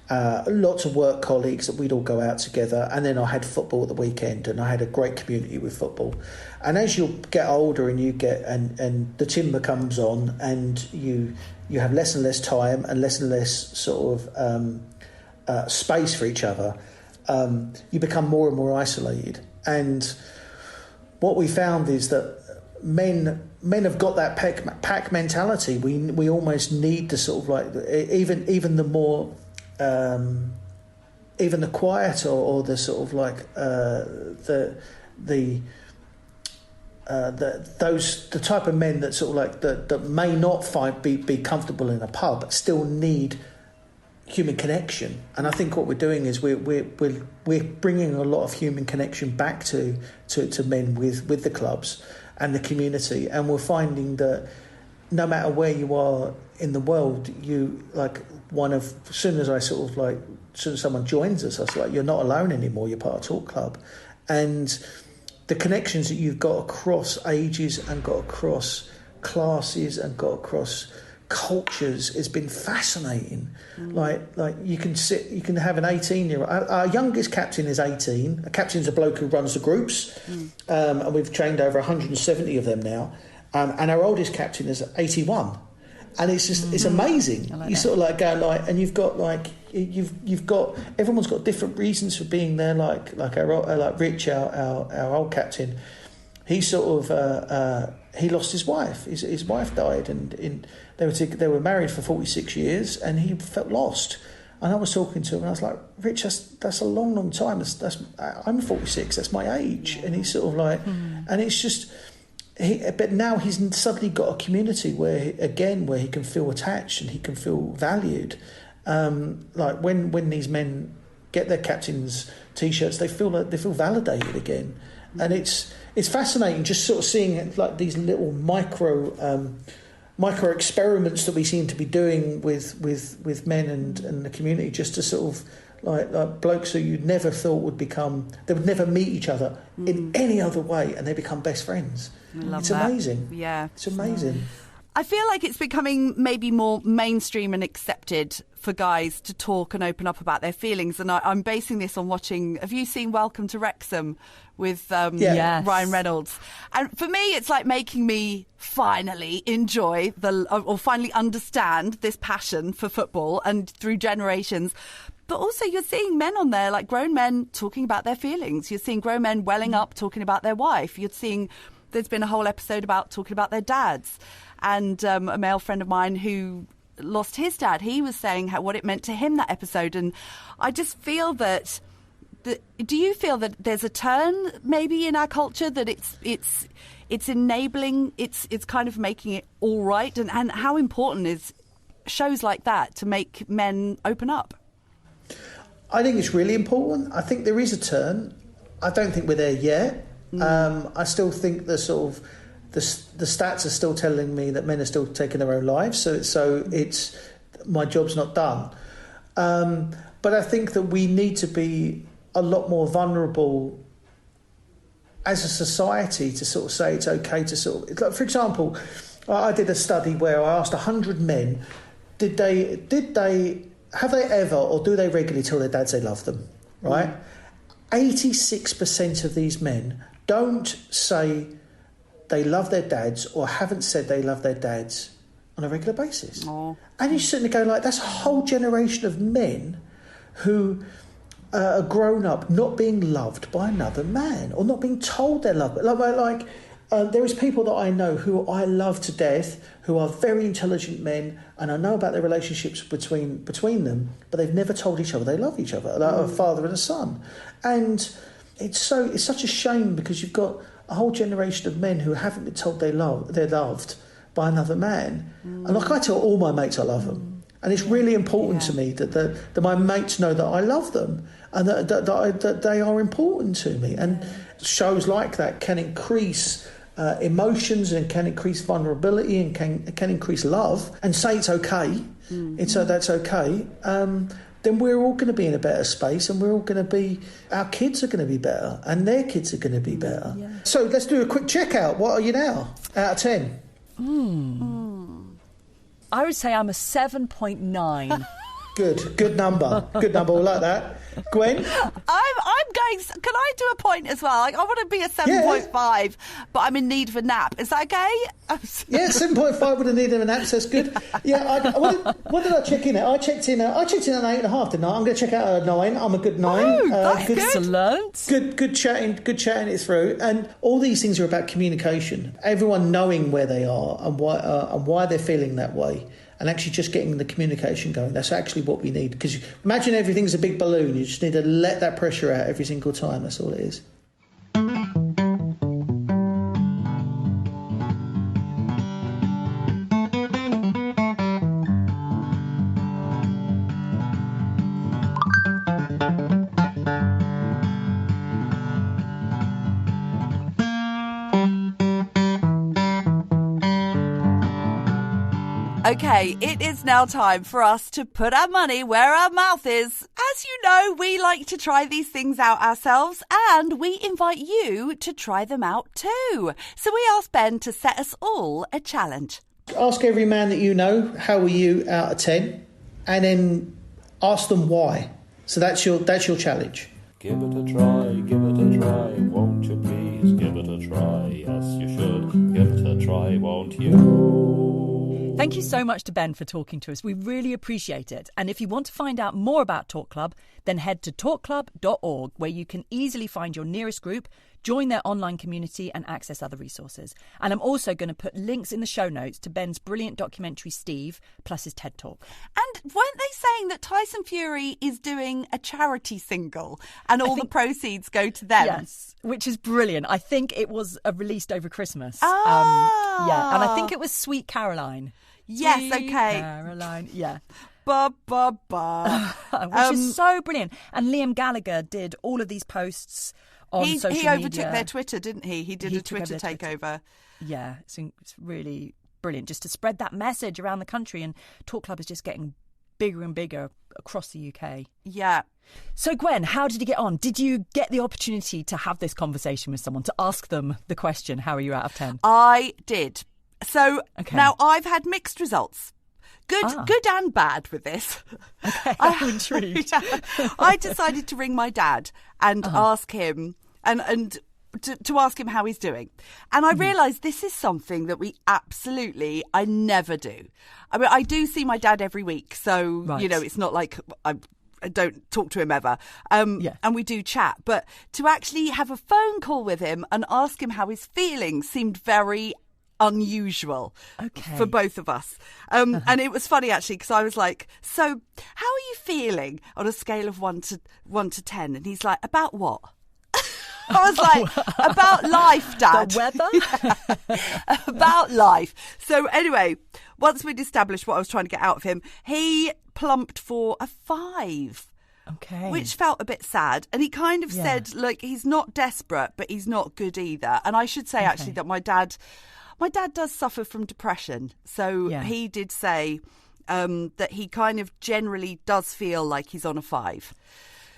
lots of work colleagues that we'd all go out together, and then I had football at the weekend, and I had a great community with football. And as you get older and you get and the timber comes on, and you have less and less time and less sort of space for each other, you become more and more isolated. And what we found is that men have got that pack mentality. We almost need to sort of like, even the more even the quieter or the sort of like the type of men that sort of like that may not be comfortable in a pub but still need human connection. And I think what we're doing is we're bringing a lot of human connection back to men with the clubs and the community, and we're finding that no matter where you are in the world, you like as soon as someone joins us, I was like, you're not alone anymore, you're part of Talk Club. And the connections that you've got across ages and got across classes and got across cultures has been fascinating. Like you can have an 18-year-old. Our youngest captain is 18. A captain's a bloke who runs the groups, and we've trained over 170 of them now. And our oldest captain is 81. And it's just, it's amazing. You sort of like go like, and you've got like, you've got, everyone's got different reasons for being there. Like Rich, our old captain, he sort of, he lost his wife. His wife died, and they were married for 46 years, and he felt lost. And I was talking to him, and I was like, Rich, that's a long time. I'm 46. That's my age. And he's sort of like, and it's just. But now he's suddenly got a community where he can feel attached and he can feel valued. Like when these men get their captain's T-shirts, they feel validated again, and it's fascinating just sort of seeing like these little micro experiments that we seem to be doing with men and the community, just to sort of like blokes who you'd never thought they would never meet each other in any other way, and they become best friends. It's amazing. Yeah. It's amazing. I feel like it's becoming maybe more mainstream and accepted for guys to talk and open up about their feelings. And I'm basing this on watching, have you seen Welcome to Wrexham with Yes. Ryan Reynolds? And for me, it's like making me finally enjoy or finally understand this passion for football and through generations. But also you're seeing men on there, like grown men talking about their feelings. You're seeing grown men welling up talking about their wife. You're seeing there's been a whole episode about talking about their dads. And a male friend of mine who lost his dad, he was saying what it meant to him, that episode. And I just feel that do you feel that there's a turn maybe in our culture, that it's enabling, it's kind of making it all right? And how important is shows like that to make men open up? I think it's really important. I think there is a turn. I don't think we're there yet. I still think the stats are still telling me that men are still taking their own lives. So it's my job's not done. But I think that we need to be a lot more vulnerable as a society to sort of say it's okay to sort of, like, for example, I did a study where I asked 100 men, did they have they ever or do they regularly tell their dads they love them, right? 86% of these men don't say they love their dads or haven't said they love their dads on a regular basis. Aww. And you sit and go like, that's a whole generation of men who are grown up not being loved by another man or not being told they're loved. There is people that I know who I love to death, who are very intelligent men, and I know about their relationships between them, but they've never told each other they love each other, like a father and a son. And it's such a shame because you've got a whole generation of men who haven't been told they're loved by another man. And like I tell all my mates I love them. And it's really important to me that my mates know that I love them and that they are important to me. And shows like that can increase emotions and can increase vulnerability and can increase love and say it's okay. That's okay. Then we're all going to be in a better space and our kids are going to be better and their kids are going to be better. Yeah. So let's do a quick checkout. What are you now out of 10? I would say I'm a 7.9. Good number. Good number. We like that. Gwen? I'm going. Can I do a point as well? Like, I want to be a 7.5, but I'm in need of a nap. Is that okay? Yeah, 7.5 would have needed a nap. So that's good. Yeah. What did I check in at? I checked in at 8.5, didn't I? I'm going to check out a 9. I'm a good 9. Oh, that's good. Excellent. Good chatting it through. And all these things are about communication. Everyone knowing where they are and why they're feeling that way. And actually just getting the communication going. That's actually what we need. Because imagine everything's a big balloon. You just need to let that pressure out every single time. That's all it is. Okay, it is now time for us to put our money where our mouth is. As you know, we like to try these things out ourselves and we invite you to try them out too. So we asked Ben to set us all a challenge. Ask every man that you know, how are you out of 10? And then ask them why. So that's your challenge. Give it a try, won't you please? Give it a try, yes you should. Give it a try, won't you? Thank you so much to Ben for talking to us. We really appreciate it. And if you want to find out more about Talk Club, then head to talkclub.org, where you can easily find your nearest group, join their online community and access other resources. And I'm also going to put links in the show notes to Ben's brilliant documentary, Steve, plus his TED Talk. And weren't they saying that Tyson Fury is doing a charity single and all the proceeds go to them? Yes, which is brilliant. I think it was released over Christmas. Ah. And I think it was Sweet Caroline. Yes, Sweet okay. Caroline, yeah. Ba, ba, ba. Which is so brilliant. And Liam Gallagher did all of these posts on social media. He overtook their Twitter, didn't he? He did a Twitter takeover. Yeah, it's really brilliant just to spread that message around the country. And Talk Club is just getting bigger and bigger across the UK. Yeah. So, Gwen, how did you get on? Did you get the opportunity to have this conversation with someone, to ask them the question, how are you out of 10? I did. So now I've had mixed results. Good and bad with this. Okay, I'm intrigued. I decided to ring my dad and ask him and to ask him how he's doing. And I realised this is something that I never do. I mean, I do see my dad every week, so, it's not like I don't talk to him ever. And we do chat. But to actually have a phone call with him and ask him how he's feeling seemed very unusual for both of us. And it was funny, actually, because I was like, so how are you feeling on a scale of 1 to 10? And he's like, about what? I was like, about life, Dad. The weather? About life. So anyway, once we'd established what I was trying to get out of him, he plumped for a 5. Okay. Which felt a bit sad. And he kind of said, like, he's not desperate, but he's not good either. And I should say, actually, that my dad does suffer from depression. So he did say that he kind of generally does feel like he's on a 5.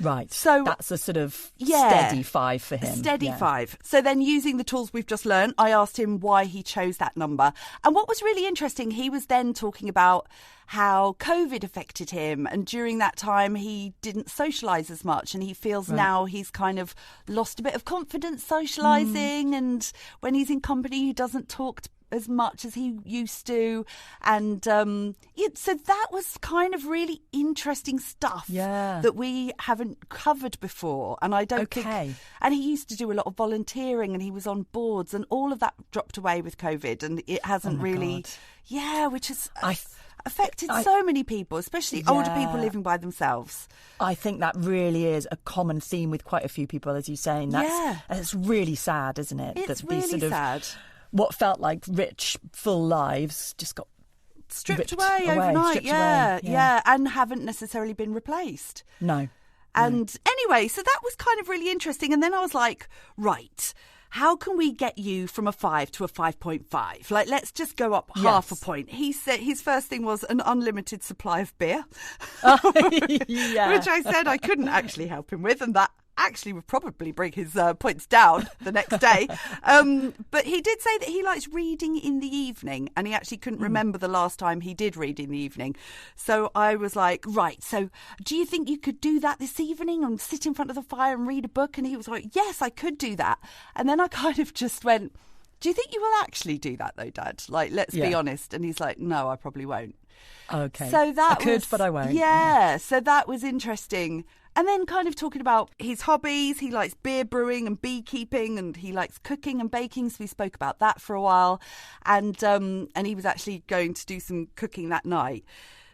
Right. So that's a sort of steady 5 for him. Steady 5. So then, using the tools we've just learned, I asked him why he chose that number. And what was really interesting, he was then talking about how COVID affected him. And during that time, he didn't socialise as much. And he feels now he's kind of lost a bit of confidence socialising. And when he's in company, he doesn't talk as much as he used to. And so that was kind of really interesting stuff that we haven't covered before. And I don't think... And he used to do a lot of volunteering and he was on boards, and all of that dropped away with COVID, and it hasn't really... God. Yeah, which has... affected so many people, especially older people living by themselves. I think that really is a common theme with quite a few people, as you're saying. It's really sad, isn't it? It's really sad. What felt like rich, full lives just got stripped away overnight. Yeah, and haven't necessarily been replaced. No. And anyway, so that was kind of really interesting. And then I was like, right, how can we get you from a 5 to a 5.5? Like, let's just go up half a point. He said his first thing was an unlimited supply of beer, which I said I couldn't actually help him with, and that actually would probably bring his points down the next day. But he did say that he likes reading in the evening, and he actually couldn't remember the last time he did read in the evening. So I was like, right, so do you think you could do that this evening and sit in front of the fire and read a book? And he was like, yes, I could do that. And then I kind of just went, do you think you will actually do that though, Dad? Like, let's be honest. And he's like, no, I probably won't. Okay. So that I could, but I won't. Yeah, so that was interesting. And then kind of talking about his hobbies. He likes beer brewing and beekeeping, and he likes cooking and baking. So we spoke about that for a while. And he was actually going to do some cooking that night.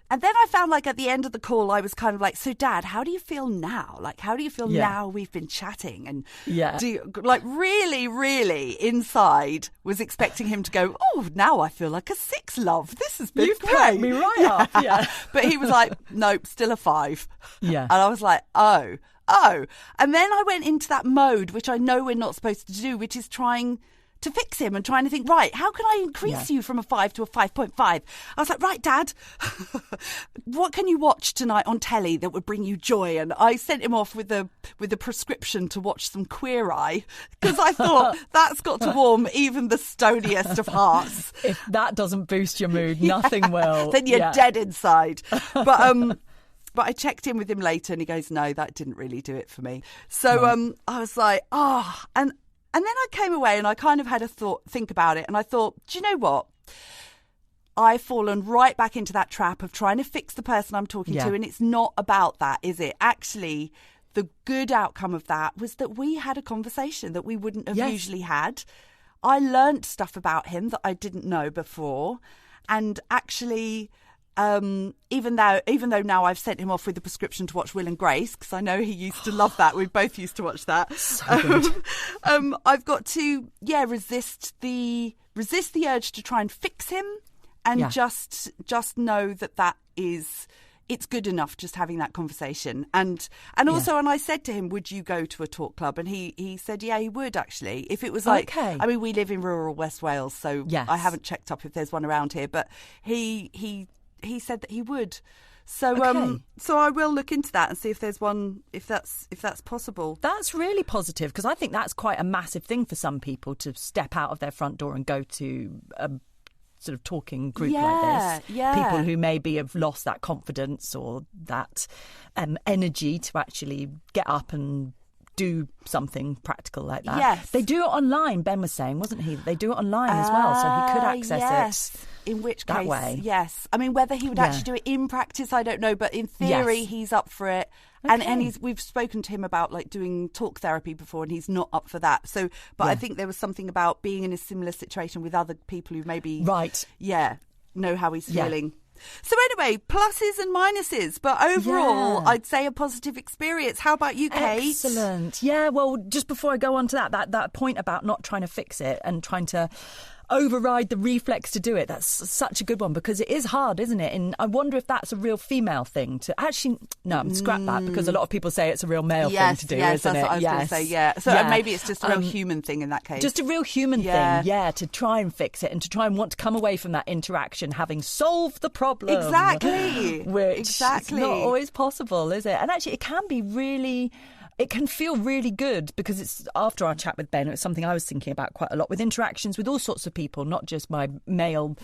And then I found, like, at the end of the call, I was kind of like, so, Dad, how do you feel now? Like, how do you feel now we've been chatting? And do you, like, really, really inside was expecting him to go, oh, now I feel like a 6, love. This has been You've great. cracked me right up. Yeah. But he was like, nope, still a 5. Yeah. And I was like, oh. And then I went into that mode, which I know we're not supposed to do, which is trying to fix him and trying to think, right, how can I increase you from a 5 to a 5.5? I was like, right, Dad, what can you watch tonight on telly that would bring you joy? And I sent him off with a prescription to watch some Queer Eye, because I thought that's got to warm even the stoniest of hearts. If that doesn't boost your mood, nothing will. Then you're dead inside. But I checked in with him later and he goes, no, that didn't really do it for me. So I was like, and then I came away and I kind of had a think about it, and I thought, do you know what? I've fallen right back into that trap of trying to fix the person I'm talking to, and it's not about that, is it? Actually, the good outcome of that was that we had a conversation that we wouldn't have usually had. I learnt stuff about him that I didn't know before, and actually... even though now I've sent him off with a prescription to watch Will and Grace, because I know he used to love that. We both used to watch that. So good. I've got to resist the urge to try and fix him, and just know that is. It's good enough just having that conversation. And also, and I said to him, would you go to a talk club? And he said, yeah, he would actually. If it was like, I mean, we live in rural West Wales, so I haven't checked up if there's one around here, but he said that he would. So so I will look into that and see if there's one, if that's possible. That's really positive, because I think that's quite a massive thing for some people, to step out of their front door and go to a sort of talking group Yeah, like this. yeah. People who maybe have lost that confidence or that energy to actually get up and do something practical like that. Yes. They do it online, Ben was saying, wasn't he? They do it online as well, so he could access it. In which that case, way. yes. I mean, whether he would Yeah. actually do it in practice, I don't know. But in theory, Yes. he's up for it. And Okay. we've spoken to him about like doing talk therapy before, and he's not up for that. So, but I Yeah. think there was something about being in a similar situation with other people who maybe, Right. yeah, know how he's Yeah. feeling. So anyway, pluses and minuses, but overall, Yeah. I'd say a positive experience. How about you, Kate? Excellent. Yeah, well, just before I go on to that point about not trying to fix it and trying to override the reflex to do it, that's such a good one, because it is hard, isn't it? And I wonder if that's a real female thing to actually, no, scrap that, because a lot of people say it's a real male thing to do, yes, isn't that's it? what I was going to say, yeah. So maybe it's just a real human thing in that case. Just a real human Yeah. thing, yeah, to try and fix it and to try and want to come away from that interaction having solved the problem. Exactly. Which Exactly. is not always possible, is it? And actually, it can be really... It can feel really good, because it's after our chat with Ben, it was something I was thinking about quite a lot, with interactions with all sorts of people, not just my male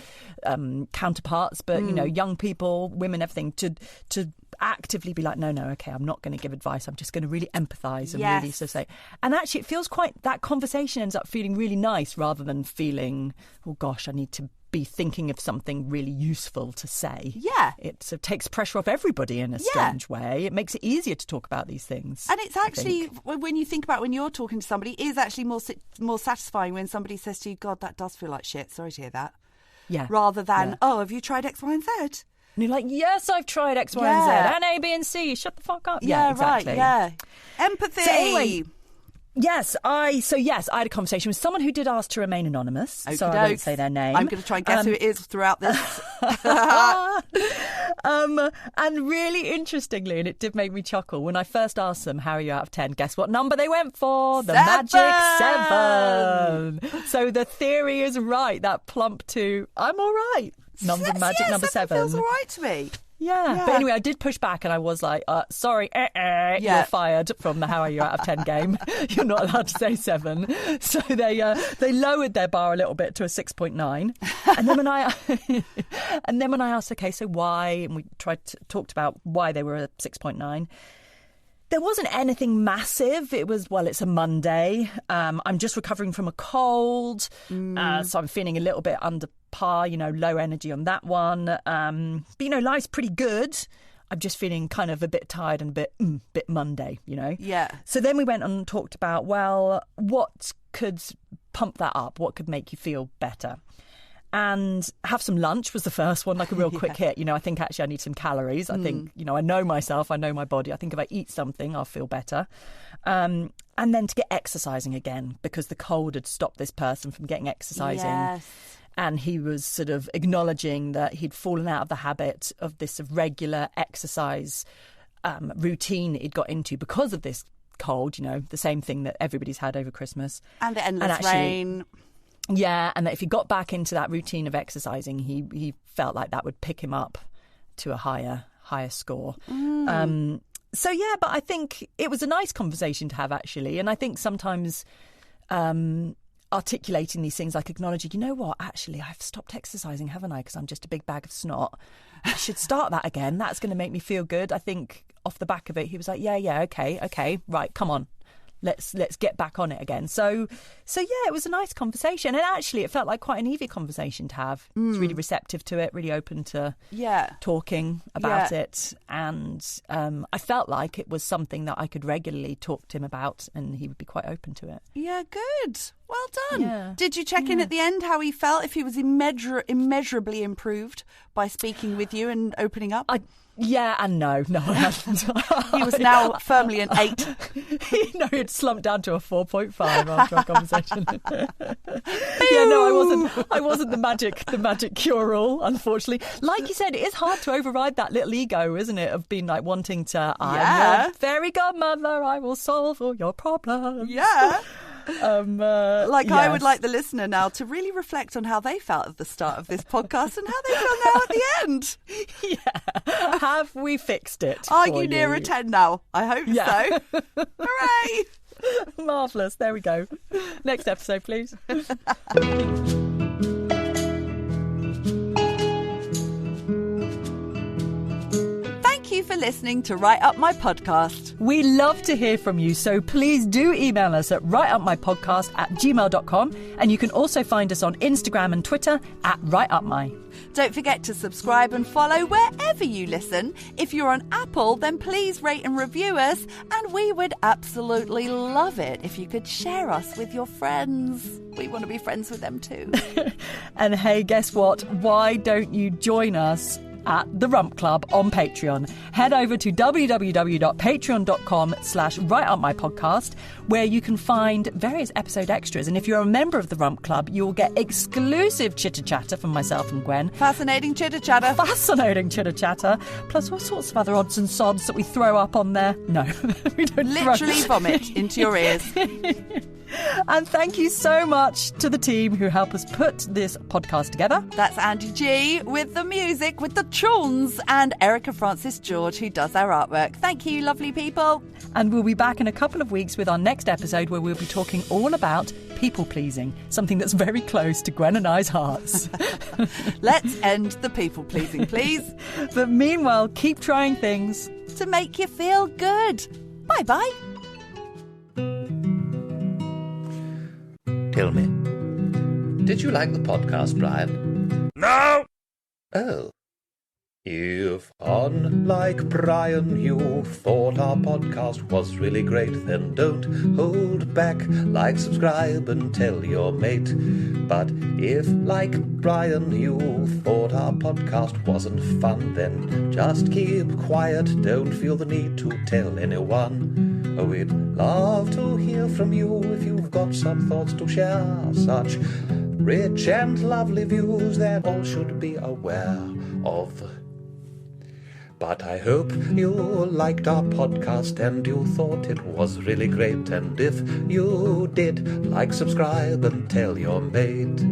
counterparts, but, you know, young people, women, everything, to actively be like, no, okay, I'm not going to give advice. I'm just going to really empathise and really sort of say. And actually, it feels quite, that conversation ends up feeling really nice rather than feeling, oh gosh, I need to be thinking of something really useful to say. Yeah. It sort of takes pressure off everybody in a strange way. It makes it easier to talk about these things. And it's actually, when you think about when you're talking to somebody, it is actually more satisfying when somebody says to you, God, that does feel like shit. Sorry to hear that. Yeah. Rather than, oh, have you tried X, Y and Z? And you're like, yes, I've tried X, Y, and Z. And A, B, and C. Shut the fuck up. Yeah, exactly. right. Yeah. Empathy. So anyway, yes, I had a conversation with someone who did ask to remain anonymous, so I won't say their name. I'm going to try and guess who it is throughout this. And really interestingly, and it did make me chuckle, when I first asked them, how are you out of 10? Guess what number they went for? The magic 7. So the theory is right, that plump to, I'm all right. Magic number 7. Feels all right to me. Yeah. But anyway, I did push back and I was like, sorry, you're fired from the How Are You Out of 10 game. You're not allowed to say 7. So they lowered their bar a little bit to a 6.9. And then when I asked, okay, so why? And we talked about why they were a 6.9. There wasn't anything massive. It was, well, it's a Monday. I'm just recovering from a cold. So I'm feeling a little bit under par, low energy on that one. But, life's pretty good. I'm just feeling kind of a bit tired and a bit Monday, Yeah. So then we went on and talked about, well, what could pump that up? What could make you feel better? And have some lunch was the first one, like a real quick hit. I think actually I need some calories. I think, I know myself, I know my body. I think if I eat something, I'll feel better. And then to get exercising again, because the cold had stopped this person from getting exercising. Yes. And he was sort of acknowledging that he'd fallen out of the habit of this sort of regular exercise routine that he'd got into because of this cold, the same thing that everybody's had over Christmas. And the endless rain. Yeah, and that if he got back into that routine of exercising, he felt like that would pick him up to a higher score. But I think it was a nice conversation to have, actually. And I think sometimes articulating these things, like acknowledging, you know what, actually, I've stopped exercising, haven't I? Because I'm just a big bag of snot. I should start that again. That's going to make me feel good. I think off the back of it, he was like, yeah, okay, right, come on. Let's get back on it again. So yeah, it was a nice conversation, and actually, it felt like quite an easy conversation to have. He was really receptive to it, really open to talking about it, and I felt like it was something that I could regularly talk to him about, and he would be quite open to it. Yeah, good. Well done. Yeah. Did you check in at the end how he felt? If he was immeasurably improved by speaking with you and opening up? Yeah and no, I hadn't. He was now firmly an 8. He'd slumped down to a 4.5 after our conversation. I wasn't the magic cure-all, unfortunately. Like you said, it is hard to override that little ego, isn't it, of being like wanting to, I'm your fairy godmother, I will solve all your problems. Yeah. I would like the listener now to really reflect on how they felt at the start of this podcast and how they feel now at the end. Yeah. Have we fixed it? Are you near a 10 now? I hope so. Hooray! Marvellous. There we go. Next episode, please. for listening to Write Up My Podcast. We love to hear from you, so please do email us at writeupmypodcast@gmail.com, and you can also find us on Instagram and Twitter at writeupmy. Don't forget to subscribe and follow wherever you listen. If you're on Apple, then please rate and review us, and we would absolutely love it if you could share us with your friends. We want to be friends with them too. And hey, guess what? Why don't you join us at the Rump Club on Patreon? Head over to www.patreon.com/writeupmypodcast, where you can find various episode extras. And if you're a member of the Rump Club, you'll get exclusive chitter-chatter from myself and Gwen. Fascinating chitter-chatter. Fascinating chitter-chatter. Plus all sorts of other odds and sods that we throw up on there. No, we don't Literally vomit into your ears. And thank you so much to the team who help us put this podcast together. That's Andy G with the music, with the tunes, and Erica Francis George who does our artwork. Thank you, lovely people. And we'll be back in a couple of weeks with our next episode, where we'll be talking all about people-pleasing, something that's very close to Gwen and I's hearts. Let's end the people-pleasing, please. But meanwhile, keep trying things to make you feel good. Bye-bye. Tell me, did you like the podcast, Brian? No! Oh. If, unlike Brian, you thought our podcast was really great, then don't hold back. Like, subscribe, and tell your mate. But if, like Brian, you thought our podcast wasn't fun, then just keep quiet. Don't feel the need to tell anyone. We'd love to hear from you if you've got some thoughts to share. Such rich and lovely views that all should be aware of. But I hope you liked our podcast and you thought it was really great. And if you did, like, subscribe, and tell your mate.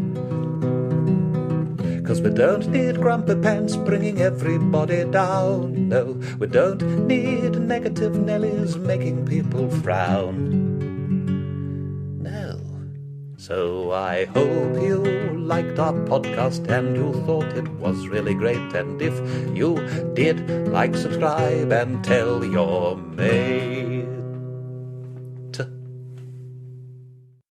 'Cause we don't need grumpy pants bringing everybody down. No, we don't need negative Nellies making people frown. No. So I hope you liked our podcast and you thought it was really great. And if you did, like, subscribe, and tell your mate.